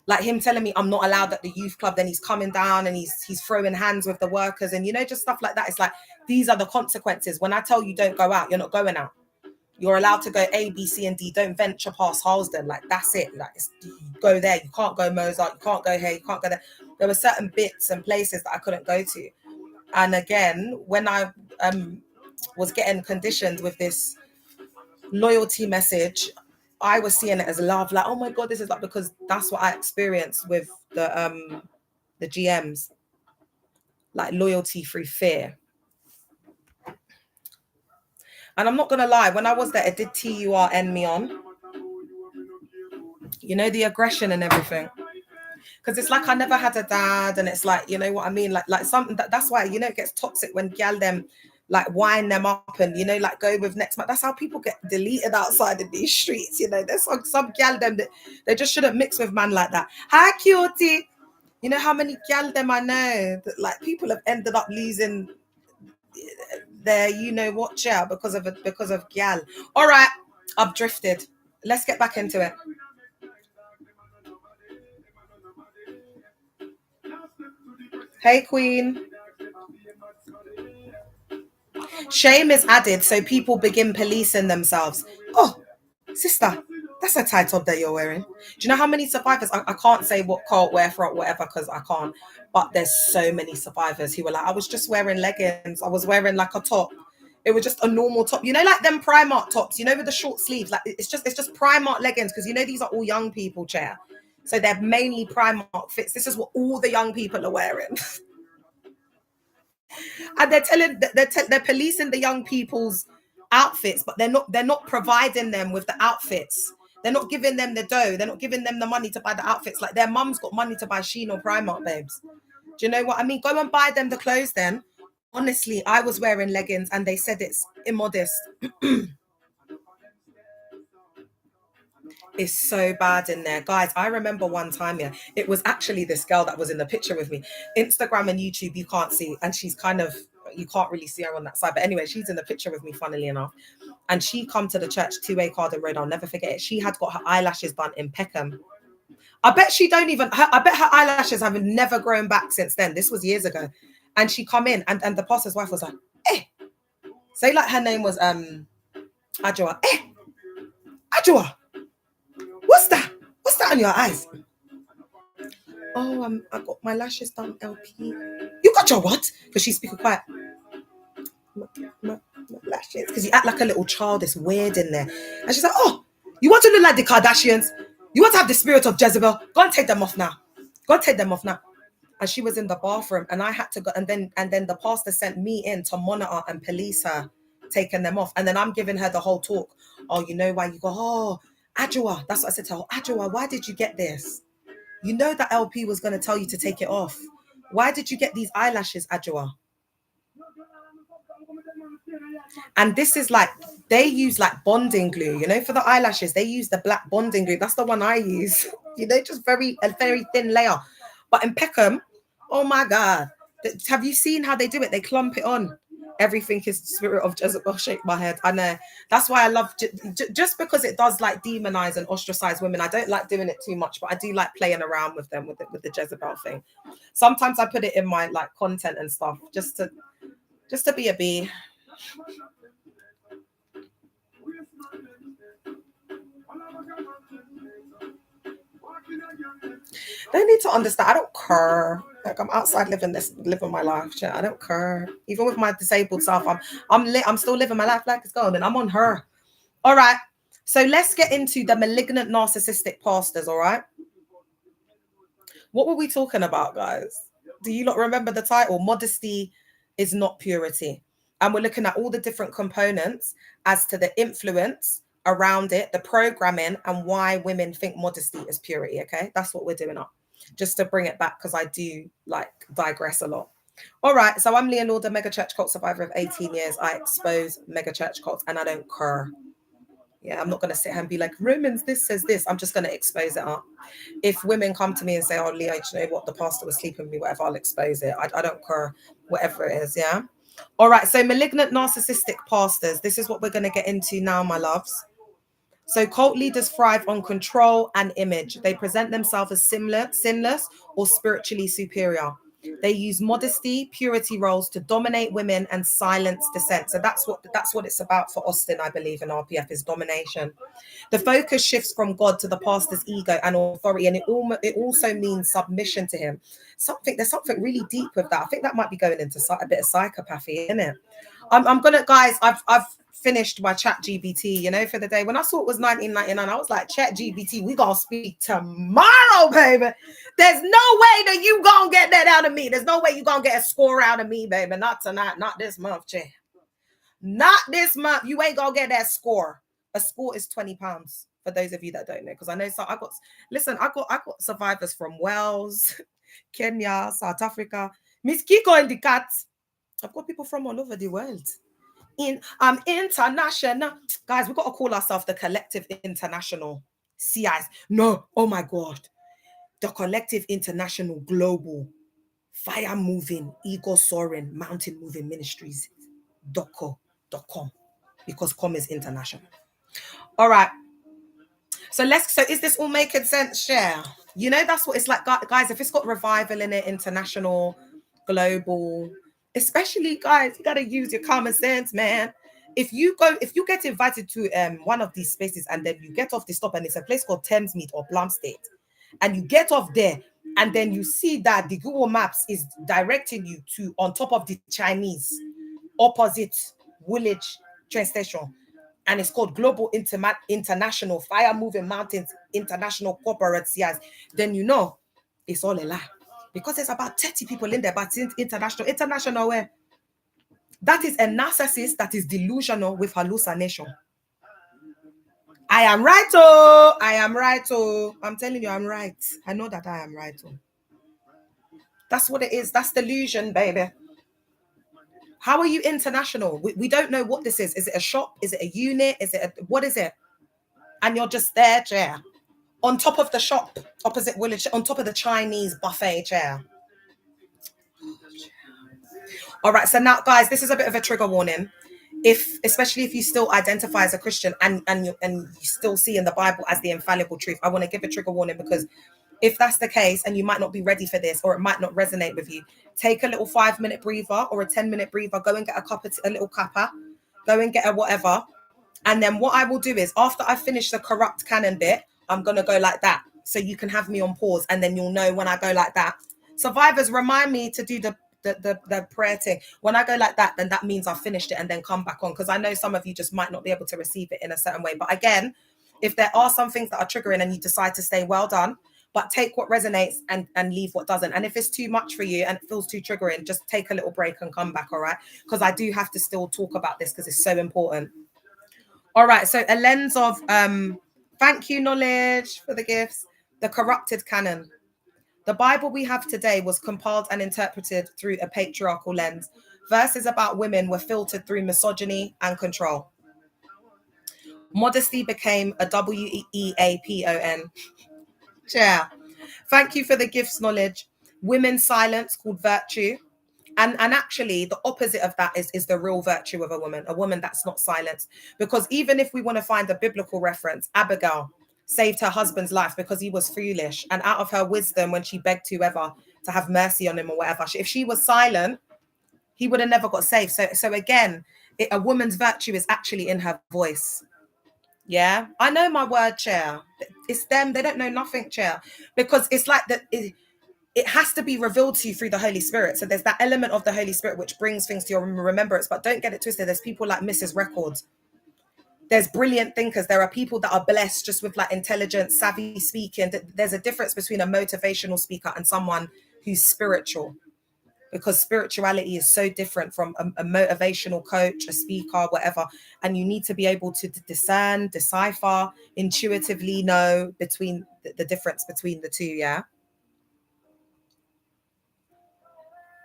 Speaker 1: like him telling me I'm not allowed at the youth club, then he's coming down and he's throwing hands with the workers, and you know, just stuff like that. It's like, these are the consequences. When I tell you don't go out, you're not going out. You're allowed to go A, B, C, and D. Don't venture past Harlesden. Like, that's it. Like, you go there. You can't go Mozart. You can't go here. You can't go there. There were certain bits and places that I couldn't go to. And again, when I was getting conditioned with this loyalty message, I was seeing it as love. Like, oh my God, this is like, because that's what I experienced with the GMs. Like, loyalty through fear. And I'm not going to lie, when I was there, it did TURN me on. You know, the aggression and everything. Because it's like I never had a dad, and it's like, you know what I mean? Like something that's why, you know, it gets toxic when gal them like wind them up and, you know, like go with next month. That's how people get deleted outside of these streets. You know, there's some gal them that they just shouldn't mix with man like that. Hi, cutie. You know how many gal them I know that like people have ended up losing their, you know what, chair because of gal. All right, I've drifted. Let's get back into it. Hey, Queen. Shame is added, so people begin policing themselves. Oh, sister, that's a tight top that you're wearing. Do you know how many survivors? I can't say what cult, where from, whatever, because I can't. But there's so many survivors who were like, I was just wearing leggings. I was wearing like a top. It was just a normal top. You know, like them Primark tops, you know, with the short sleeves. Like, it's just Primark leggings, because, you know, these are all young people, chair. So they're mainly Primark fits. This is what all the young people are wearing. And they're policing the young people's outfits, but they're not providing them with the outfits. They're not giving them the dough. They're not giving them the money to buy the outfits. Like, their mum's got money to buy Shein or Primark, babes. Do you know what I mean? Go and buy them the clothes then. Honestly, I was wearing leggings and they said it's immodest. It's so bad in there. Guys, I remember one time, yeah, it was actually this girl that was in the picture with me. Instagram and YouTube, you can't see. And she's kind of, you can't really see her on that side. But anyway, she's in the picture with me, funnily enough. And she come to the church, 2A Carden Road. I'll never forget it. She had got her eyelashes done in Peckham. I bet she don't even, I bet her eyelashes have never grown back since then. This was years ago. And she come in and the pastor's wife was like, eh. Say like her name was Ajua. Eh, Ajua, what's that? What's that on your eyes? Oh, I got my lashes done, LP. You got your what? Because she's speaking quiet. My lashes. Because you act like a little child. It's weird in there. And she's like, oh, you want to look like the Kardashians? You want to have the spirit of Jezebel? Go and take them off now. Go and take them off now. And she was in the bathroom and I had to go. And then the pastor sent me in to monitor and police her taking them off. And then I'm giving her the whole talk. Oh, you know why you go, oh, Ajua. That's what I said to her. Ajua, why did you get this? You know that LP was going to tell you to take it off. Why did you get these eyelashes, Ajua? And this is like, they use like bonding glue, you know, for the eyelashes. They use the black bonding glue. That's the one I use. You know, just a very thin layer. But in Peckham, oh my God. Have you seen how they do it? They clump it on. Everything is spirit of Jezebel. Shake my head. I know. That's why I love, just because it does like demonize and ostracize women. I don't like doing it too much, but I do like playing around with them with the Jezebel thing. Sometimes I put it in my like content and stuff just to be a bee. They need to understand. I don't care. Like I'm outside living my life. Shit, I don't care. Even with my disabled self, I'm still living my life like it's going, and I'm on her. All right. So let's get into the malignant narcissistic pastors. All right. What were we talking about, guys? Do you not remember the title? Modesty is not purity. And we're looking at all the different components as to the influence around it, the programming, and why women think modesty is purity. Okay, that's what we're doing up. Just to bring it back, because I do like digress a lot. All right, so I'm Leonora, megachurch cult survivor of 18 years. I expose megachurch cults and I don't care. Yeah, I'm not going to sit here and be like, Romans, this says this. I'm just going to expose it up. If women come to me and say, oh, Leo, you know what? The pastor was sleeping with me, whatever, I'll expose it. I don't care, whatever it is. Yeah. All right. So malignant narcissistic pastors. This is what we're going to get into now, my loves. So cult leaders thrive on control and image. They present themselves as sinless or spiritually superior. They use modesty, purity roles to dominate women and silence dissent. So that's what it's about for Austin, I believe, in RPF is domination. The focus shifts from God to the pastor's ego and authority, and it also means submission to him. There's something really deep with that. I think that might be going into a bit of psychopathy, isn't it? I'm gonna, guys. I've finished my chat GBT, you know, for the day. When I saw it was 1999, I was like, chat GBT, we gonna speak tomorrow, baby. There's no way that you gonna get that out of me. There's no way you gonna get a score out of me, baby. Not tonight, not this month, chat. Not this month. You ain't gonna get that score. A score is £20 for those of you that don't know, because I know. So I got survivors from Wales, Kenya, South Africa, Miss Kiko and the cat. I've got people from all over the world. International. Guys, we've got to call ourselves the Collective International CIs. No, oh my God. The Collective International Global Fire Moving, Ego Soaring, Mountain Moving Ministries. .com, because com is international. All right. So is this all making sense? Share. You know, that's what it's like, guys. If it's got revival in it, international, global, especially, guys, you gotta use your common sense, man. If you get invited to one of these spaces and then you get off the stop and it's a place called Thamesmead or Plumstead, and you get off there and then you see that the Google Maps is directing you to on top of the Chinese opposite Woolwich train station, and it's called Global International Fire Moving Mountains International Corporate CIs, then you know it's all a lie, because there's about 30 people in there, but it's international where that is a narcissist that is delusional with hallucination. I am right, oh, I'm telling you, I'm right. I know that I am right, oh. That's what it is. That's delusion, baby. How are you international? We don't know what this is. Is it a shop? Is it a unit? What is it? And you're just there, chair, on top of the shop, opposite Woolwich, on top of the Chinese buffet chair. All right, so now, guys, this is a bit of a trigger warning. Especially if you still identify as a Christian and you still see in the Bible as the infallible truth, I want to give a trigger warning, because if that's the case and you might not be ready for this, or it might not resonate with you, take a little 5-minute breather or a 10-minute breather, go and get a little cuppa, go and get a whatever. And then what I will do is, after I finish the corrupt canon bit, I'm going to go like that. So you can have me on pause, and then you'll know when I go like that. Survivors, remind me to do the prayer thing. When I go like that, then that means I've finished it, and then come back on, because I know some of you just might not be able to receive it in a certain way. But again, if there are some things that are triggering and you decide to stay, well done. But take what resonates and leave what doesn't. And if it's too much for you and it feels too triggering, just take a little break and come back, all right? Because I do have to still talk about this, because it's so important. All right, so a lens of, thank you, Knowledge, for the gifts. The corrupted canon. The Bible we have today was compiled and interpreted through a patriarchal lens. Verses about women were filtered through misogyny and control. Modesty became a WEAPON. Yeah. Thank you for the gifts, Knowledge. Women's silence called virtue. And actually, the opposite of that is the real virtue of a woman that's not silenced. Because even if we want to find a biblical reference, Abigail saved her husband's life because he was foolish. And out of her wisdom, when she begged whoever to have mercy on him or whatever, if she was silent, he would have never got saved. So again, a woman's virtue is actually in her voice. Yeah, I know my word, chair. It's them. They don't know nothing, chair. Because it's like that. It has to be revealed to you through the Holy Spirit. So there's that element of the Holy Spirit which brings things to your remembrance. But don't get it twisted. There's people like Mrs. Records. There's brilliant thinkers. There are people that are blessed just with like intelligent, savvy speaking. There's a difference between a motivational speaker and someone who's spiritual, because spirituality is so different from a motivational coach, a speaker, whatever. And you need to be able to discern, decipher, intuitively know between the difference between the two. Yeah.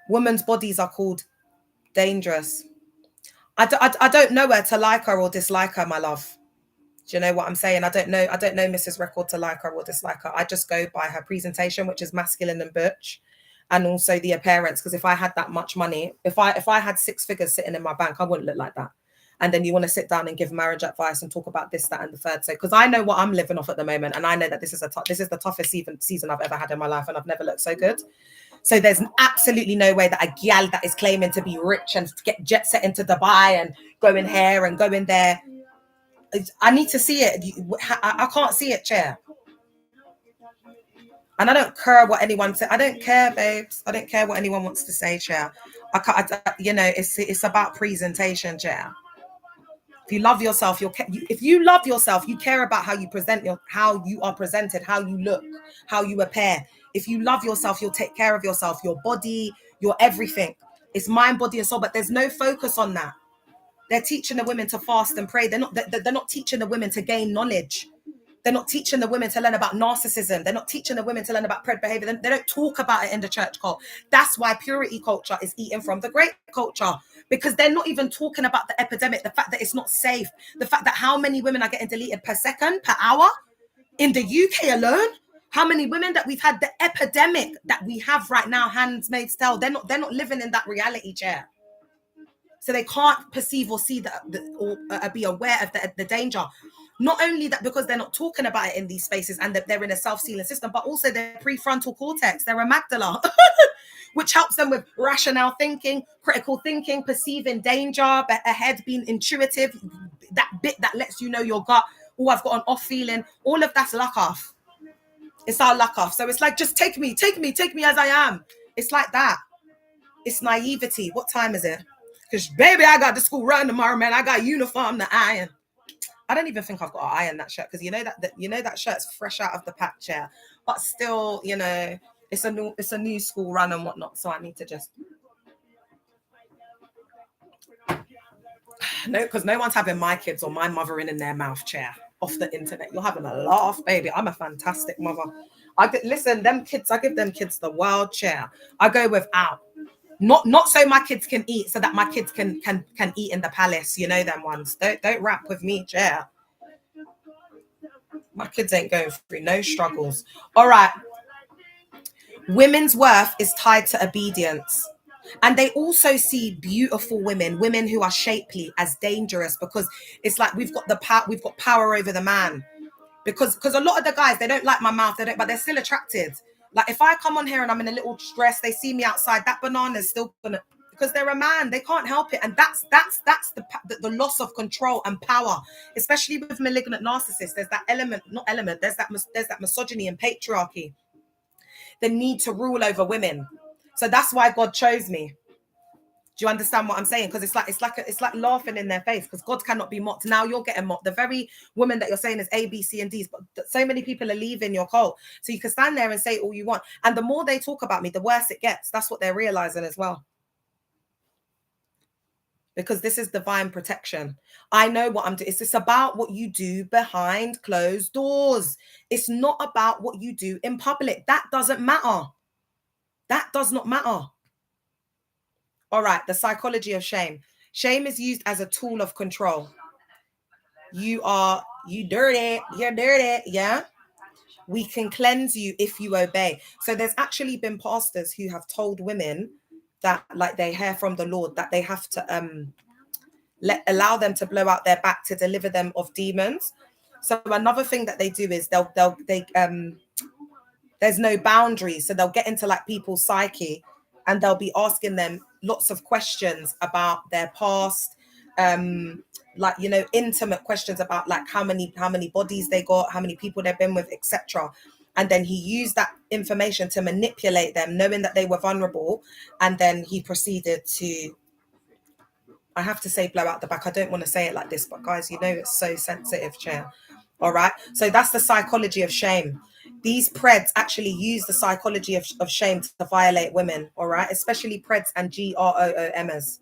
Speaker 1: Women's bodies are called dangerous. I don't know her to like her or dislike her, my love. Do you know what I'm saying? I don't know Mrs. Record to like her or dislike her. I just go by her presentation, which is masculine and butch, and also the appearance. Because if I had that much money, if I had 6 figures sitting in my bank, I wouldn't look like that. And then you want to sit down and give marriage advice and talk about this, that, and the third. So, because I know what I'm living off at the moment, and I know that this is the toughest season I've ever had in my life, and I've never looked so good. So there's absolutely no way that a gal that is claiming to be rich and get jet set into Dubai and going here and going there, I need to see it. I can't see it, chair. And I don't care what anyone says. I don't care, babes. I don't care what anyone wants to say, chair. It's about presentation, chair. If you love yourself, you care about how you present how you are presented, how you look, how you appear. If you love yourself, you'll take care of yourself, your body, your everything. It's mind, body, and soul, but there's no focus on that. They're teaching the women to fast and pray. They're not teaching the women to gain knowledge. They're not teaching the women to learn about narcissism. They're not teaching the women to learn about pred behavior. They don't talk about it in the church cult. That's why purity culture is eaten from the great culture, because they're not even talking about the epidemic, the fact that it's not safe, the fact that how many women are getting deleted per second, per hour in the UK alone. How many women that we've had, the epidemic that we have right now, Handmaid's Tale, they're not living in that reality, chair. So they can't perceive or see or be aware of the danger. Not only that, because they're not talking about it in these spaces and that they're in a self-sealing system, but also their prefrontal cortex, their amygdala, which helps them with rational thinking, critical thinking, perceiving danger, ahead, being intuitive, that bit that lets you know your gut. Oh, I've got an off feeling. All of that's luck off. It's our luck off. So it's like, just take me as I am. It's like that. It's naivety. What time is it? Because, baby, I got the school run tomorrow, man. I got uniform to iron. I don't even think I've got to iron that shirt, because that shirt's fresh out of the pack, chair. But still, it's a new school run and whatnot. So I need to just no, because no one's having my kids or my mother in their mouth, chair. Off the internet, you're having a laugh, baby. I'm a fantastic mother. Listen, them kids, I give them kids the world, chair. I go without. Not so my kids can eat, so that my kids can eat in the palace. You know them ones. Don't rap with me, Chair. My kids ain't going through no struggles. All right. Women's worth is tied to obedience. And they also see beautiful women who are shapely, as dangerous, because it's like we've got power over the man. Because a lot of the guys, they don't like my mouth, but they're still attracted. Like if I come on here and I'm in a little dress, they see me outside, that banana's still gonna, because they're a man, they can't help it. And that's the loss of control and power, especially with malignant narcissists. There's that there's that misogyny and patriarchy, the need to rule over women. So that's why God chose me. Do you understand what I'm saying? Because it's like laughing in their face, because God cannot be mocked. Now you're getting mocked. The very woman that you're saying is A, B, C, and D's, but so many people are leaving your cult. So you can stand there and say all you want. And the more they talk about me, the worse it gets. That's what they're realizing as well. Because this is divine protection. I know what I'm doing. It's just about what you do behind closed doors. It's not about what you do in public. That doesn't matter. That does not matter. All right, the psychology of shame. Shame is used as a tool of control. You dirty, you're dirty, yeah? We can cleanse you if you obey. So there's actually been pastors who have told women that, like, they hear from the Lord that they have to allow them to blow out their back to deliver them of demons. So another thing that they do is there's no boundaries. So they'll get into like people's psyche, and they'll be asking them lots of questions about their past, like, you know, intimate questions about like how many bodies they got, how many people they've been with, etc. And then he used that information to manipulate them, knowing that they were vulnerable. And then he proceeded to, I have to say, blow out the back. I don't want to say it like this, but guys, you know, it's so sensitive, Chair. All right. So that's the psychology of shame. These preds actually use the psychology of shame to violate women. All right. Especially preds and GROOMers.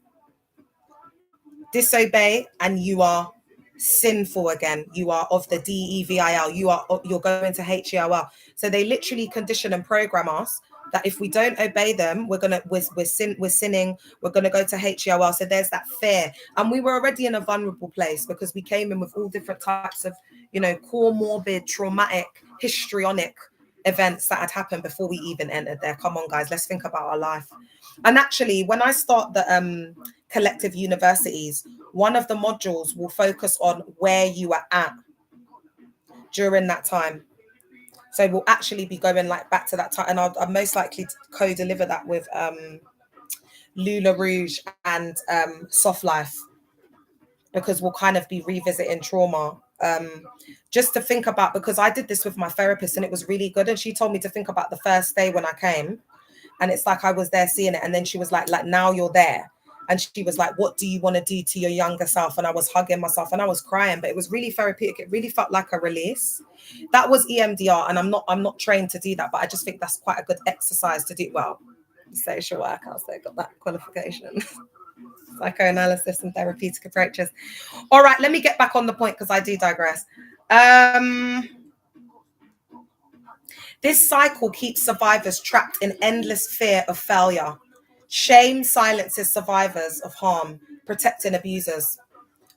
Speaker 1: Disobey and you are sinful again. You are of the DEVIL. You're going to HEOL. So they literally condition and program us that if we don't obey them, we're sinning, we're gonna go to HEOL. So there's that fear. And we were already in a vulnerable place because we came in with all different types of, you know, core morbid, traumatic, histrionic events that had happened before we even entered there. Come on, guys, let's think about our life. And actually, when I start the collective universities, one of the modules will focus on where you are at during that time. So we'll actually be going like back to that time, and I'll most likely co-deliver that with Lula Rouge and Soft Life, because we'll kind of be revisiting trauma, just to think about, because I did this with my therapist and it was really good. And she told me to think about the first day when I came, and it's like I was there seeing it. And then she was like now you're there. And she was like, what do you want to do to your younger self? And I was hugging myself and I was crying, but it was really therapeutic. It really felt like a release. That was EMDR. And I'm not trained to do that, but I just think that's quite a good exercise to do. Well, social work, I'll say, got that qualification. Psychoanalysis and therapeutic approaches. All right, let me get back on the point because I do digress. This cycle keeps survivors trapped in endless fear of failure. Shame silences survivors of harm, protecting abusers.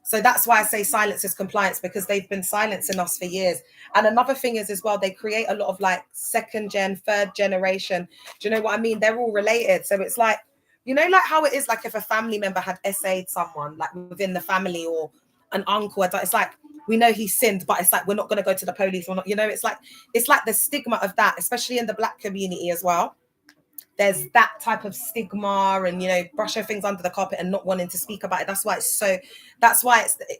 Speaker 1: So that's why I say silence is compliance, because they've been silencing us for years. And another thing is as well, they create a lot of like second gen, third generation. Do you know what I mean? They're all related. So it's like, you know, like how it is, like if a family member had SA'd someone like within the family, or an uncle, it's like, we know he sinned, but it's like, we're not going to go to the police. Or not, you know, it's like the stigma of that, especially in the Black community as well. There's that type of stigma, and, you know, brushing things under the carpet and not wanting to speak about it. That's why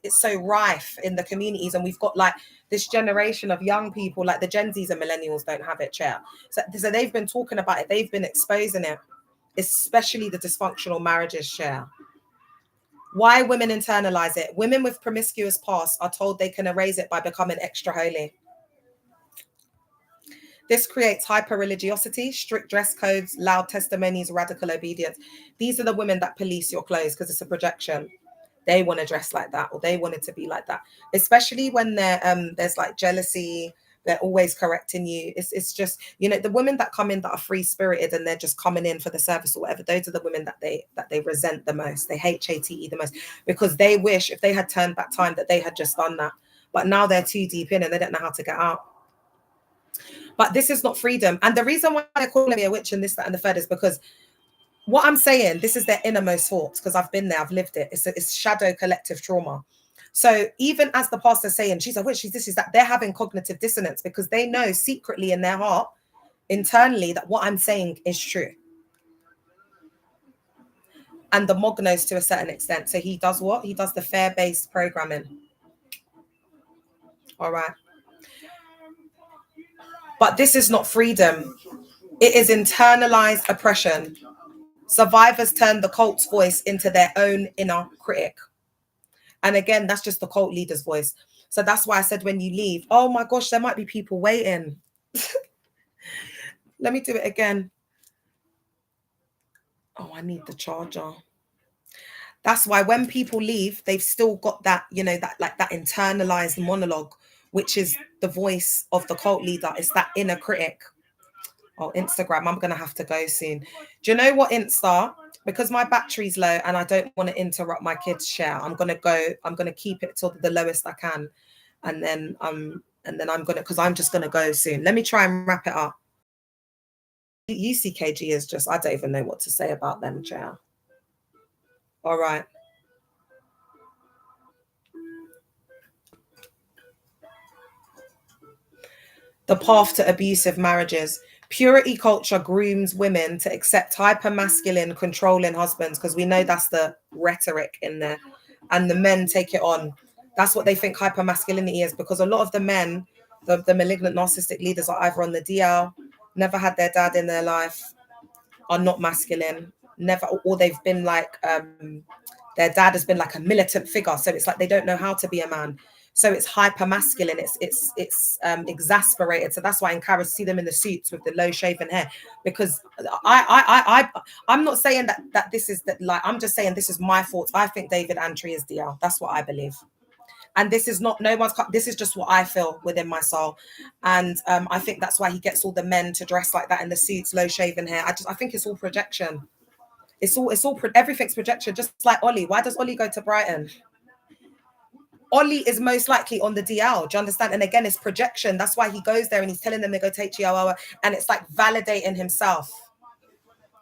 Speaker 1: it's so rife in the communities. And we've got like this generation of young people, like the Gen Zs and millennials don't have it, Chair. So they've been talking about it. They've been exposing it, especially the dysfunctional marriages, Chair. Why women internalize it. Women with promiscuous past are told they can erase it by becoming extra holy. This creates hyper-religiosity, strict dress codes, loud testimonies, radical obedience. These are the women that police your clothes because it's a projection. They want to dress like that, or they want it to be like that. Especially when there's like jealousy, They're always correcting you. It's just, you know, the women that come in that are free spirited and they're just coming in for the service or whatever, those are the women that they resent the most. They hate HATE the most, because they wish if they had turned back time that they had just done that. But now they're too deep in and they don't know how to get out. But this is not freedom. And the reason why they're calling me a witch and this, that, and the third is because what I'm saying, this is their innermost thoughts, because I've been there, I've lived it. It's shadow collective trauma. So even as the pastor's saying, she's a witch, she's this, she's that, they're having cognitive dissonance because they know secretly in their heart, internally, that what I'm saying is true. And the Mog knows to a certain extent. So he does what? He does the fear-based programming. All right. But this is not freedom. It is internalized oppression. Survivors turn the cult's voice into their own inner critic. And again, that's just the cult leader's voice. So that's why I said when you leave, oh my gosh, there might be people waiting. Let me do it again. Oh, I need the charger. That's why when people leave, they've still got that, you know, that like that internalized monologue, which is the voice of the cult leader. It's that inner critic. Oh, Instagram, I'm going to have to go soon. Do you know what, Insta? Because my battery's low and I don't want to interrupt my kids' share, I'm going to keep it till the lowest I can. And then I'm going to, because I'm just going to go soon. Let me try and wrap it up. UCKG is just, I don't even know what to say about them, chair. All right. The path to abusive marriages. Purity culture grooms women to accept hyper-masculine, controlling husbands, because we know that's the rhetoric in there. And the men take it on. That's what they think hyper-masculinity is, because a lot of the men, the malignant narcissistic leaders, are either on the DL, never had their dad in their life, are not masculine, never, or they've been like, their dad has been like a militant figure. So it's like they don't know how to be a man. So it's hyper masculine. It's exasperated. So that's why I encourage to see them in the suits with the low shaven hair, because I'm not saying that this is that, like, I'm just saying this is my thoughts. I think David Antry is DL. That's what I believe. And this is not this is just what I feel within my soul. And I think that's why he gets all the men to dress like that in the suits, low shaven hair. I think it's all projection. It's all everything's projection. Just like Ollie. Why does Ollie go to Brighton? Ollie is most likely on the DL. Do you understand? And again, it's projection. That's why he goes there and he's telling them they go take Chihuahua, and it's like validating himself.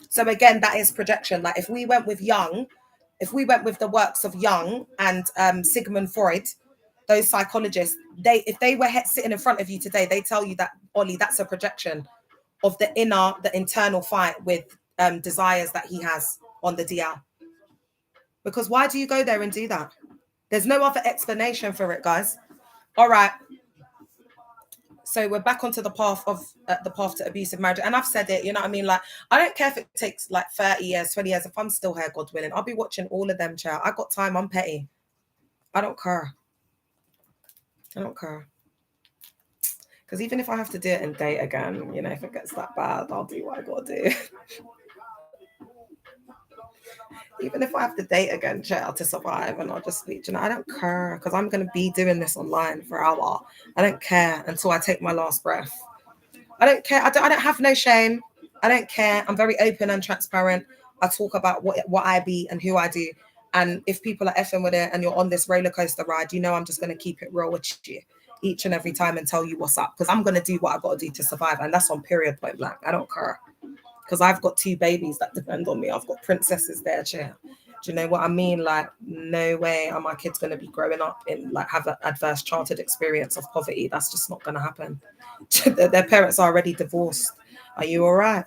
Speaker 1: So again, that is projection. Like if we went with the works of Jung and Sigmund Freud, those psychologists, if they were sitting in front of you today, they tell you that, Ollie, that's a projection of the internal fight with desires that he has on the DL. Because why do you go there and do that? There's no other explanation for it, guys. All right. So we're back onto the path to abusive marriage. And I've said it, you know what I mean? Like, I don't care if it takes like 30 years, 20 years. If I'm still here, God willing, I'll be watching all of them, child. I got time. I'm petty. I don't care. Because even if I have to do it and date again, you know, if it gets that bad, I'll do what I got to do. Even if I have to date again, child, to survive, and I'll just speak, you know, I don't care, because I'm going to be doing this online for an hour. I don't care until I take my last breath. I don't care. I don't have no shame. I don't care. I'm very open and transparent. I talk about what I be and who I do. And if people are effing with it and you're on this roller coaster ride, you know, I'm just going to keep it real with you each and every time and tell you what's up, because I'm going to do what I got to do to survive. And that's on period, point blank. I don't care. Because I've got 2 babies that depend on me. I've got princesses there, chair. Do you know what I mean? Like, no way are my kids going to be growing up in, like, have an adverse childhood experience of poverty. That's just not going to happen. Their parents are already divorced. Are you all right?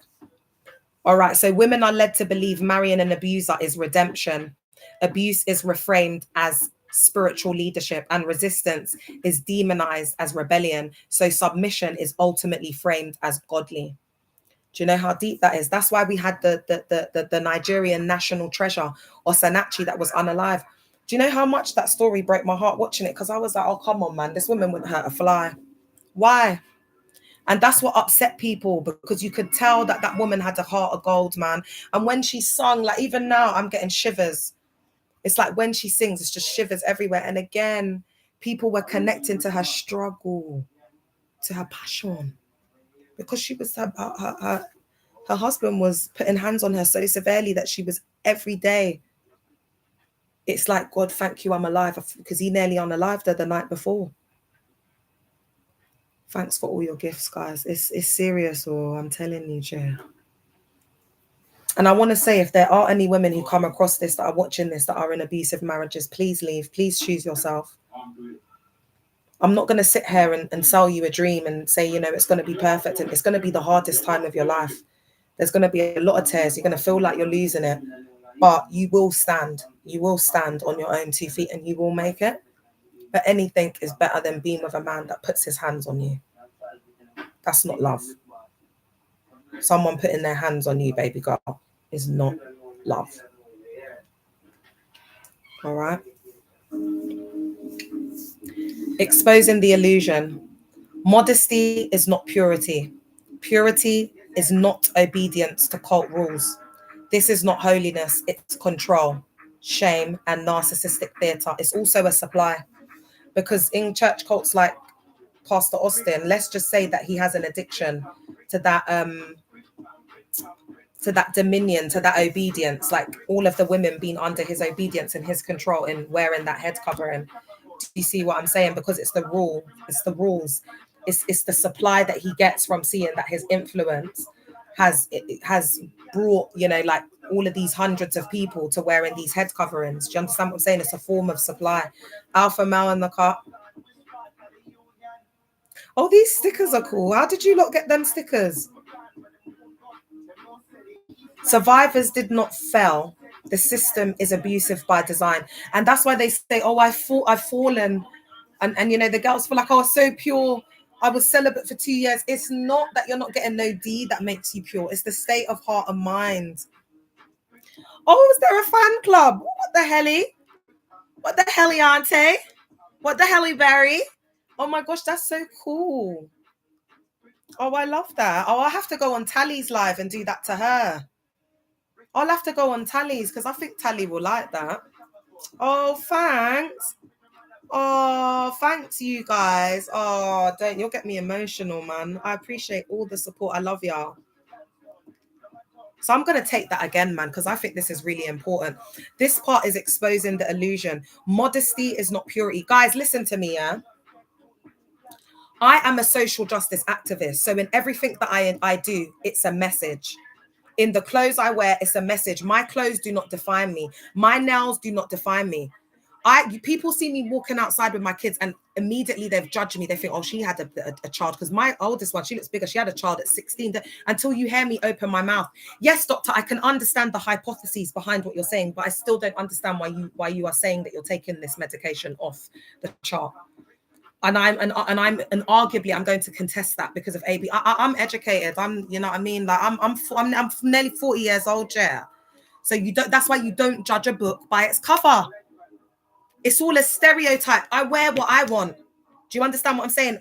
Speaker 1: All right. So women are led to believe marrying an abuser is redemption. Abuse is reframed as spiritual leadership, and resistance is demonized as rebellion. So submission is ultimately framed as godly. Do you know how deep that is? That's why we had the Nigerian national treasure, Osanachi, that was unalive. Do you know how much that story broke my heart watching it? Because I was like, oh, come on, man. This woman wouldn't hurt a fly. Why? And that's what upset people, because you could tell that woman had a heart of gold, man. And when she sung, like, even now, I'm getting shivers. It's like when she sings, it's just shivers everywhere. And again, people were connecting to her struggle, to her passion, because she was her husband was putting hands on her so severely that she was every day. It's like, God, thank you, I'm alive, because he nearly unalived her the night before. Thanks for all your gifts, guys. It's serious, or I'm telling you, Chair. And I want to say, if there are any women who come across this, that are watching this, that are in abusive marriages, please leave. Please choose yourself. I'm not going to sit here and sell you a dream and say, you know, it's going to be perfect. And it's going to be the hardest time of your life. There's going to be a lot of tears. You're going to feel like you're losing it. But you will stand. You will stand on your own 2 feet and you will make it. But anything is better than being with a man that puts his hands on you. That's not love. Someone putting their hands on you, baby girl, is not love. All right. Exposing the illusion. Modesty is not purity. Purity is not obedience to cult rules. This is not holiness. It's control, shame, and narcissistic theatre. It's also a supply. Because in church cults like Pastor Austin, let's just say that he has an addiction to that dominion, to that obedience, like all of the women being under his obedience and his control in wearing that head covering. Do you see what I'm saying? Because it's the rule, it's the rules, it's the supply that he gets from seeing that his influence has brought, you know, like all of these hundreds of people to wearing these head coverings. Do you understand what I'm saying? It's a form of supply. Alpha male in the car. Oh, these stickers are cool. How did you lot get them stickers? Survivors did not fail. The system is abusive by design. And that's why they say, oh, I've fallen. And you know, the girls feel like, oh, so pure. I was celibate for 2 years. It's not that you're not getting no D that makes you pure. It's the state of heart and mind. Oh, is there a fan club? What the helly? What the helly, auntie? What the helly, Barry? Oh my gosh, that's so cool. Oh, I love that. Oh, I'll have to go on Tally's live and do that to her. I'll have to go on Tally's because I think Tally will like that. Oh, thanks. Oh, thanks, you guys. Oh, you'll get me emotional, man. I appreciate all the support. I love y'all. So I'm going to take that again, man, because I think this is really important. This part is exposing the illusion. Modesty is not purity. Guys, listen to me, yeah? I am a social justice activist. So in everything that I do, it's a message. In the clothes I wear, it's a message. My clothes do not define me. My nails do not define me. People see me walking outside with my kids and immediately they've judged me. They think, oh, she had a child. Because my oldest one, she looks bigger. She had a child at 16. Until you hear me open my mouth. Yes, doctor, I can understand the hypotheses behind what you're saying, but I still don't understand why you are saying that you're taking this medication off the chart. And arguably I'm going to contest that because of AB. I'm educated. You know what I mean? Like I'm nearly 40 years old, yeah. So that's why you don't judge a book by its cover. It's all a stereotype. I wear what I want. Do you understand what I'm saying?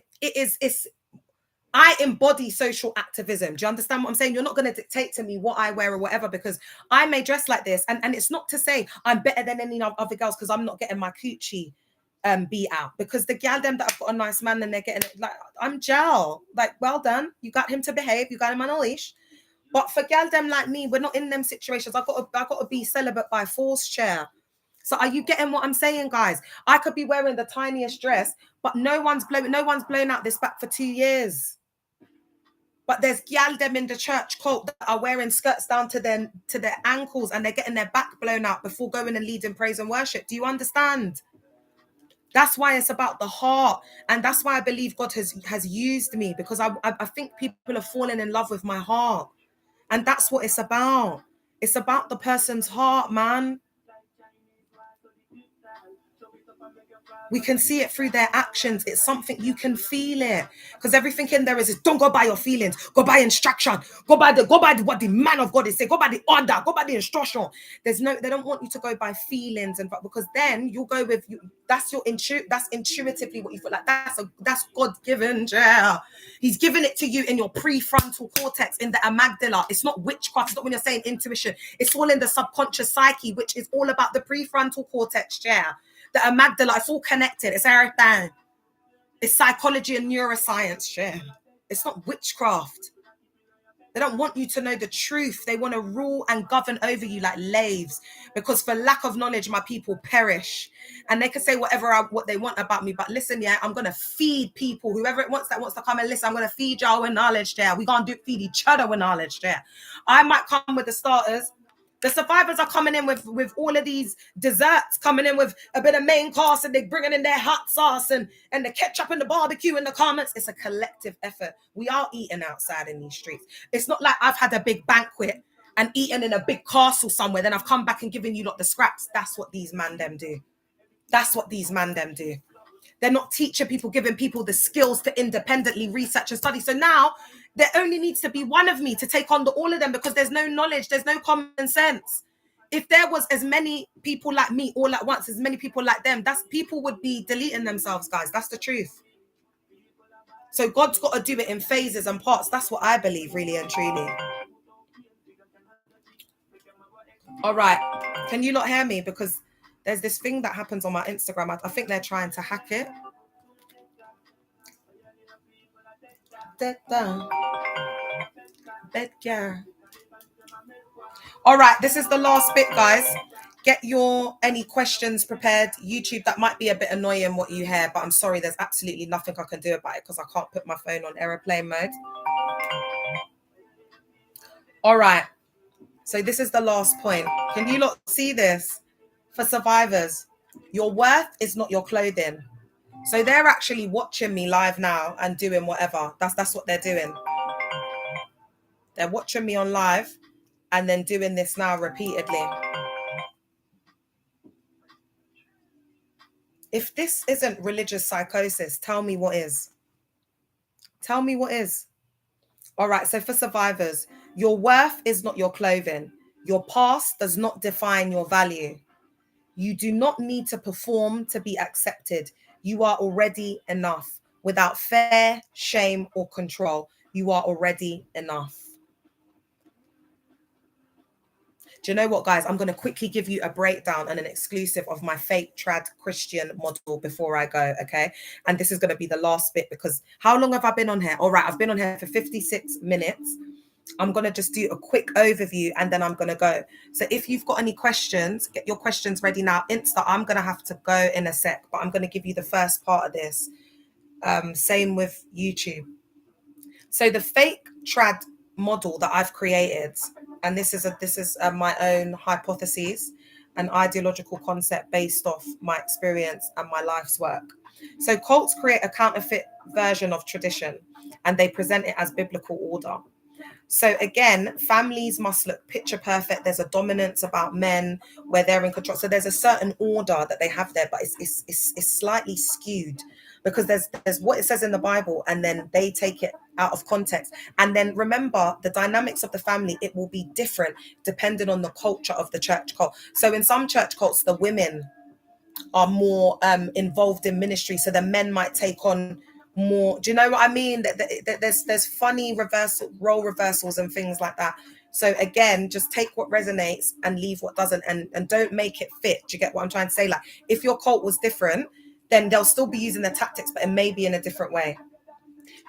Speaker 1: I embody social activism. Do you understand what I'm saying? You're not going to dictate to me what I wear or whatever, because I may dress like this. And it's not to say I'm better than any other girls because I'm not getting my coochie beat out, because the gal them that have got a nice man and they're getting it, like, I'm gel, like, well done, you got him to behave, you got him on a leash. But for gal them like me, we're not in them situations. I got to be celibate by force, chair. So are you getting what I'm saying, guys? I could be wearing the tiniest dress, but no one's blown out this back for 2 years. But there's gal them in the church cult that are wearing skirts down to their ankles and they're getting their back blown out before going and leading praise and worship. Do you understand? That's why it's about the heart. And that's why I believe God has used me, because I think people are falling in love with my heart. And that's what it's about. It's about the person's heart, man. We can see it through their actions. It's something you can feel it, because everything in there is don't go by your feelings, go by instruction, go by what the man of God is saying, go by the order, go by the instruction. They don't want you to go by feelings, and because then you'll go with you. That's that's intuitively what you feel like. That's God given. Yeah, He's given it to you in your prefrontal cortex, in the amygdala. It's not witchcraft. It's not when you're saying intuition. It's all in the subconscious psyche, which is all about the prefrontal cortex. Yeah. The amygdala, it's all connected. It's everything. It's psychology and neuroscience, yeah. It's not witchcraft. They don't want you to know the truth. They want to rule and govern over you like slaves, because for lack of knowledge, my people perish. And they can say what they want about me. But listen, yeah, I'm going to feed people, whoever it wants that wants to come and listen. I'm going to feed y'all with knowledge there. We're going to feed each other with knowledge there. I might come with the starters. The survivors are coming in with all of these desserts, coming in with a bit of main course, and they're bringing in their hot sauce and the ketchup and the barbecue in the comments. It's a collective effort. We are eating outside in these streets. It's not like I've had a big banquet and eaten in a big castle somewhere, then I've come back and given you lot the scraps. That's what these man them do. That's what these man them do. They're not teaching people, giving people the skills to independently research and study. So now there only needs to be one of me to take on all of them, because there's no knowledge, there's no common sense. If there was as many people like me all at once, as many people like them, people would be deleting themselves, guys. That's the truth. So God's got to do it in phases and parts. That's what I believe, really and truly. All right. Can you not hear me? Because there's this thing that happens on my Instagram. I think they're trying to hack it. All right, this is the last bit, guys. Get any questions prepared. YouTube, that might be a bit annoying what you hear, but I'm sorry, there's absolutely nothing I can do about it because I can't put my phone on airplane mode. All right, so this is the last point. Can you not see this? For survivors, your worth is not your clothing. So they're actually watching me live now and doing whatever. That's what they're doing. They're watching me on live and then doing this now repeatedly. If this isn't religious psychosis, tell me what is. Tell me what is. All right, so for survivors, your worth is not your clothing. Your past does not define your value. You do not need to perform to be accepted. You are already enough. Without fear, shame, or control, you are already enough. Do you know what, guys? I'm going to quickly give you a breakdown and an exclusive of my fake trad Christian model before I go, okay? And this is going to be the last bit, because how long have I been on here? All right, I've been on here for 56 minutes. I'm going to just do a quick overview and then I'm going to go. So if you've got any questions, get your questions ready now. Insta, I'm going to have to go in a sec, but I'm going to give you the first part of this. Same with YouTube. So the fake trad model that I've created, and this is my own hypotheses, an ideological concept based off my experience and my life's work. So cults create a counterfeit version of tradition and they present it as biblical order. So again, families must look picture perfect. There's a dominance about men where they're in control. So there's a certain order that they have there, but it's slightly skewed, because there's what it says in the Bible and then they take it out of context. And then remember, the dynamics of the family, it will be different depending on the culture of the church cult. So in some church cults, the women are more involved in ministry, so the men might take on more. Do you know what I mean? There's funny role reversals and things like that. So again, just take what resonates and leave what doesn't, and don't make it fit. Do you get what I'm trying to say? Like, if your cult was different, then they'll still be using the tactics, but it may be in a different way.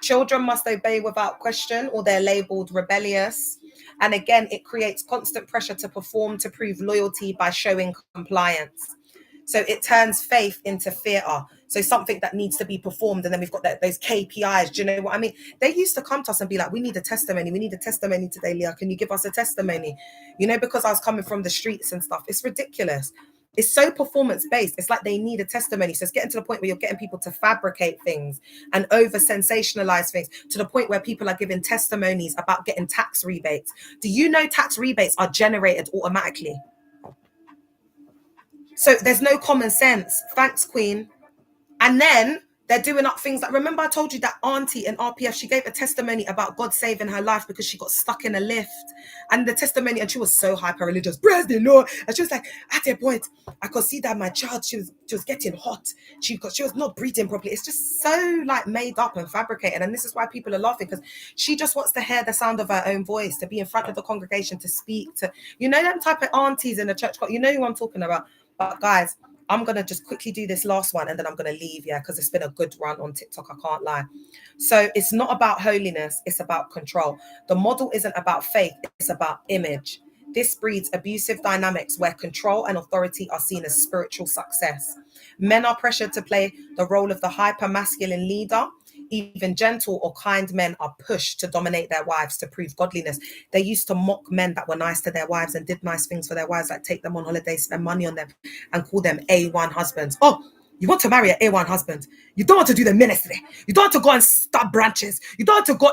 Speaker 1: Children must obey without question, or they're labeled rebellious. And again, it creates constant pressure to perform, to prove loyalty by showing compliance. So it turns faith into theatre. So something that needs to be performed. And then we've got those KPIs. Do you know what I mean? They used to come to us and be like, we need a testimony. We need a testimony today, Leah. Can you give us a testimony? You know, because I was coming from the streets and stuff. It's ridiculous. It's so performance-based. It's like they need a testimony. So it's getting to the point where you're getting people to fabricate things and over-sensationalize things, to the point where people are giving testimonies about getting tax rebates. Do you know tax rebates are generated automatically? So there's no common sense. Thanks, Queen. And then they're doing up things like, remember I told you that auntie in RPF, she gave a testimony about God saving her life because she got stuck in a lift. And the testimony, and she was so hyper-religious, praise the Lord. And she was like, at a point, I could see that my child, she was getting hot. She was not breathing properly. It's just so like made up and fabricated. And this is why people are laughing, because she just wants to hear the sound of her own voice, to be in front of the congregation, to speak to, you know, them type of aunties in the church. You know who I'm talking about. But guys, I'm going to just quickly do this last one and then I'm going to leave, yeah, because it's been a good run on TikTok, I can't lie. So it's not about holiness, it's about control. The model isn't about faith, it's about image. This breeds abusive dynamics where control and authority are seen as spiritual success. Men are pressured to play the role of the hyper-masculine leader. Even gentle or kind men are pushed to dominate their wives to prove godliness. They used to mock men that were nice to their wives and did nice things for their wives, like take them on holiday, spend money on them, and call them A1 husbands. Oh, you want to marry an A1 husband? You don't want to do the ministry. You don't want to go and start branches. You don't want to go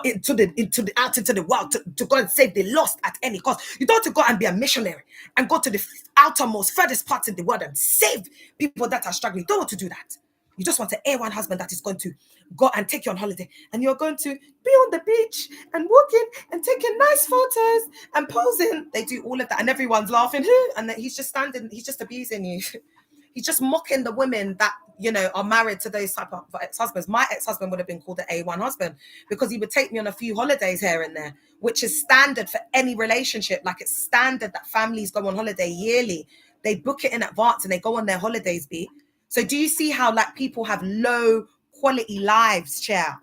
Speaker 1: out into the world to go and save the lost at any cost. You don't want to go and be a missionary and go to the outermost, furthest parts in the world and save people that are struggling. You don't want to do that. You just want an A1 husband that is going to go and take you on holiday, and you're going to be on the beach and walking and taking nice photos and posing. They do all of that and everyone's laughing. And then he's just standing, he's just abusing you. He's just mocking the women that, you know, are married to those type of ex-husbands. My ex-husband would have been called an A1 husband because he would take me on a few holidays here and there, which is standard for any relationship. Like, it's standard that families go on holiday yearly. They book it in advance and they go on their holidays, B. So do you see how, like, people have low quality lives, Chair?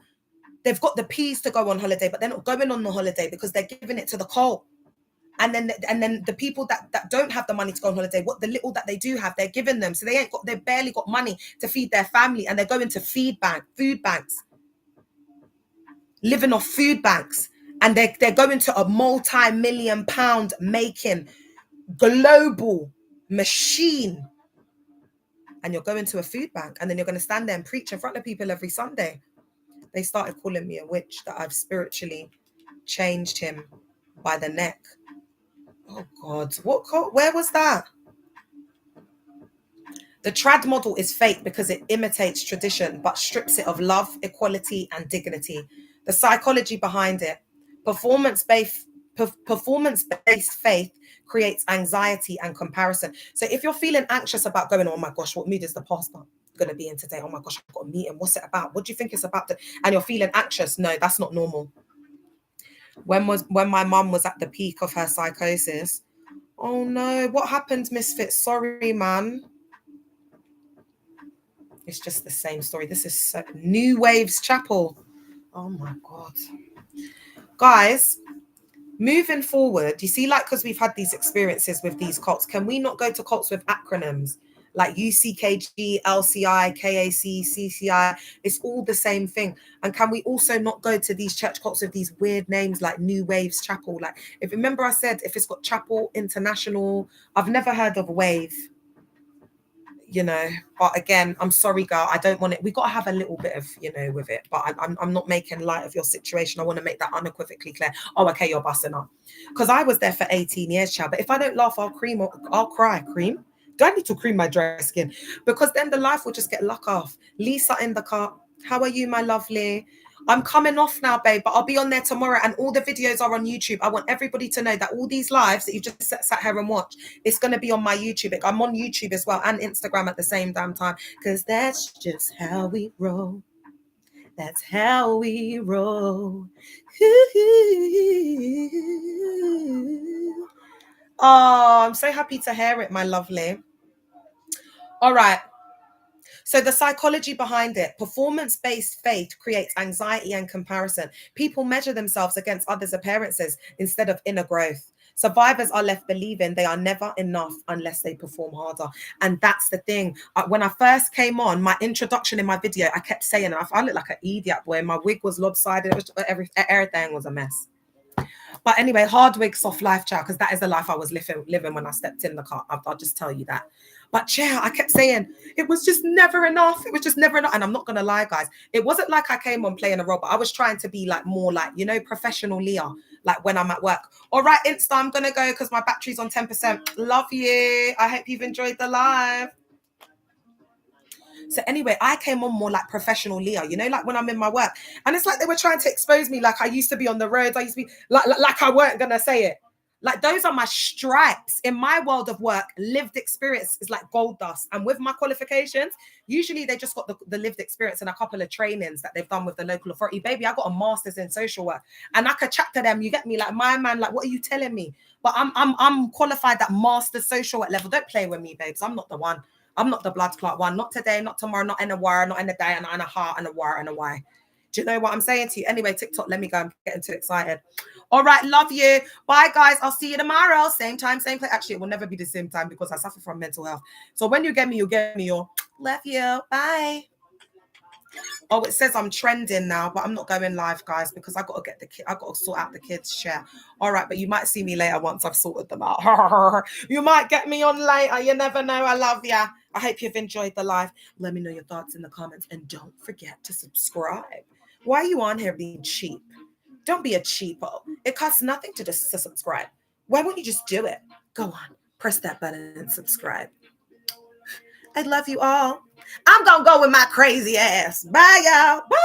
Speaker 1: They've got the peas to go on holiday, but they're not going on the holiday because they're giving it to the cult. And then the people that don't have the money to go on holiday, what the little that they do have, they're giving them. So they've barely got money to feed their family, and they're going to food banks, living off food banks, and they're going to a multi-million pound making global machine. And you're going to a food bank, and then you're going to stand there and preach in front of people every Sunday. They started calling me a witch, that I've spiritually changed him by the neck. Oh God, where was that? The trad model is fake because it imitates tradition, but strips it of love, equality, and dignity. The psychology behind it: performance-based faith creates anxiety and comparison. So if you're feeling anxious about going, oh my gosh, what mood is the pastor going to be in today? Oh my gosh, I've got a meeting. What's it about? What do you think it's about? And you're feeling anxious. No, that's not normal. When my mum was at the peak of her psychosis, oh no, what happened, Misfit? Sorry, man. It's just the same story. This is New Waves Chapel. Oh my God. Guys, moving forward, you see, like, because we've had these experiences with these cults, can we not go to cults with acronyms? Like UCKG, LCI, KAC, CCI, it's all the same thing. And can we also not go to these church cults with these weird names like New Waves Chapel? Like, if remember I said, if it's got Chapel International, I've never heard of Wave, you know. But again, I'm sorry, girl, I don't want it. We got to have a little bit of, you know, with it. But I'm not making light of your situation. I want to make that unequivocally clear. Oh, okay, you're busting up. Because I was there for 18 years, child. But if I don't laugh, I'll cry. Cream? Do I need to cream my dry skin? Because then the life will just get luck off. Lisa in the car. How are you, my lovely? I'm coming off now, babe, but I'll be on there tomorrow, and all the videos are on YouTube. I want everybody to know that all these lives that you've just sat here and watched, it's going to be on my YouTube. I'm on YouTube as well and Instagram at the same damn time, because that's just how we roll. That's how we roll. Oh, I'm so happy to hear it, my lovely. All right. So the psychology behind it: performance-based faith creates anxiety and comparison. People measure themselves against others' appearances instead of inner growth. Survivors are left believing they are never enough unless they perform harder. And that's the thing. When I first came on, my introduction in my video, I kept saying, I looked like an idiot, boy. My wig was lopsided. Everything was a mess. But anyway, hard wig, soft life, child, because that is the life I was living when I stepped in the car. I'll just tell you that. But yeah, I kept saying it was just never enough. It was just never enough. And I'm not going to lie, guys. It wasn't like I came on playing a role, but I was trying to be like more like, you know, professional Leah, like when I'm at work. All right, Insta, I'm going to go because my battery's on 10%. Love you. I hope you've enjoyed the live. So anyway, I came on more like professional Leah, you know, like when I'm in my work. And it's like they were trying to expose me like I used to be on the roads. I used to be like I weren't going to say it. Like, those are my stripes. In my world of work, lived experience is like gold dust. And with my qualifications, usually they just got the lived experience and a couple of trainings that they've done with the local authority. Baby, I got a master's in social work. And I could chat to them. You get me? Like, my man, like, what are you telling me? But I'm qualified at master's social work level. Don't play with me, babes. I'm not the one. I'm not the blood clot one. Not today, not tomorrow, not in a war, not in a day, and not in a heart, and a war, and a why. Do you know what I'm saying to you? Anyway, TikTok, let me go. I'm getting too excited. All right, love you. Bye, guys. I'll see you tomorrow. Same time, same place. Actually, it will never be the same time because I suffer from mental health. So when you get me, you'll get me. Your love you. Bye. Oh, it says I'm trending now, but I'm not going live, guys, because I got to get the kid. I got to sort out the kids' share. All right, but you might see me later once I've sorted them out. You might get me on later. You never know. I love ya. I hope you've enjoyed the live. Let me know your thoughts in the comments, and don't forget to subscribe. Why are you on here being cheap? Don't be a cheapo. It costs nothing to just to subscribe. Why won't you just do it? Go on, press that button and subscribe. I love you all. I'm gonna go with my crazy ass. Bye, y'all. Bye.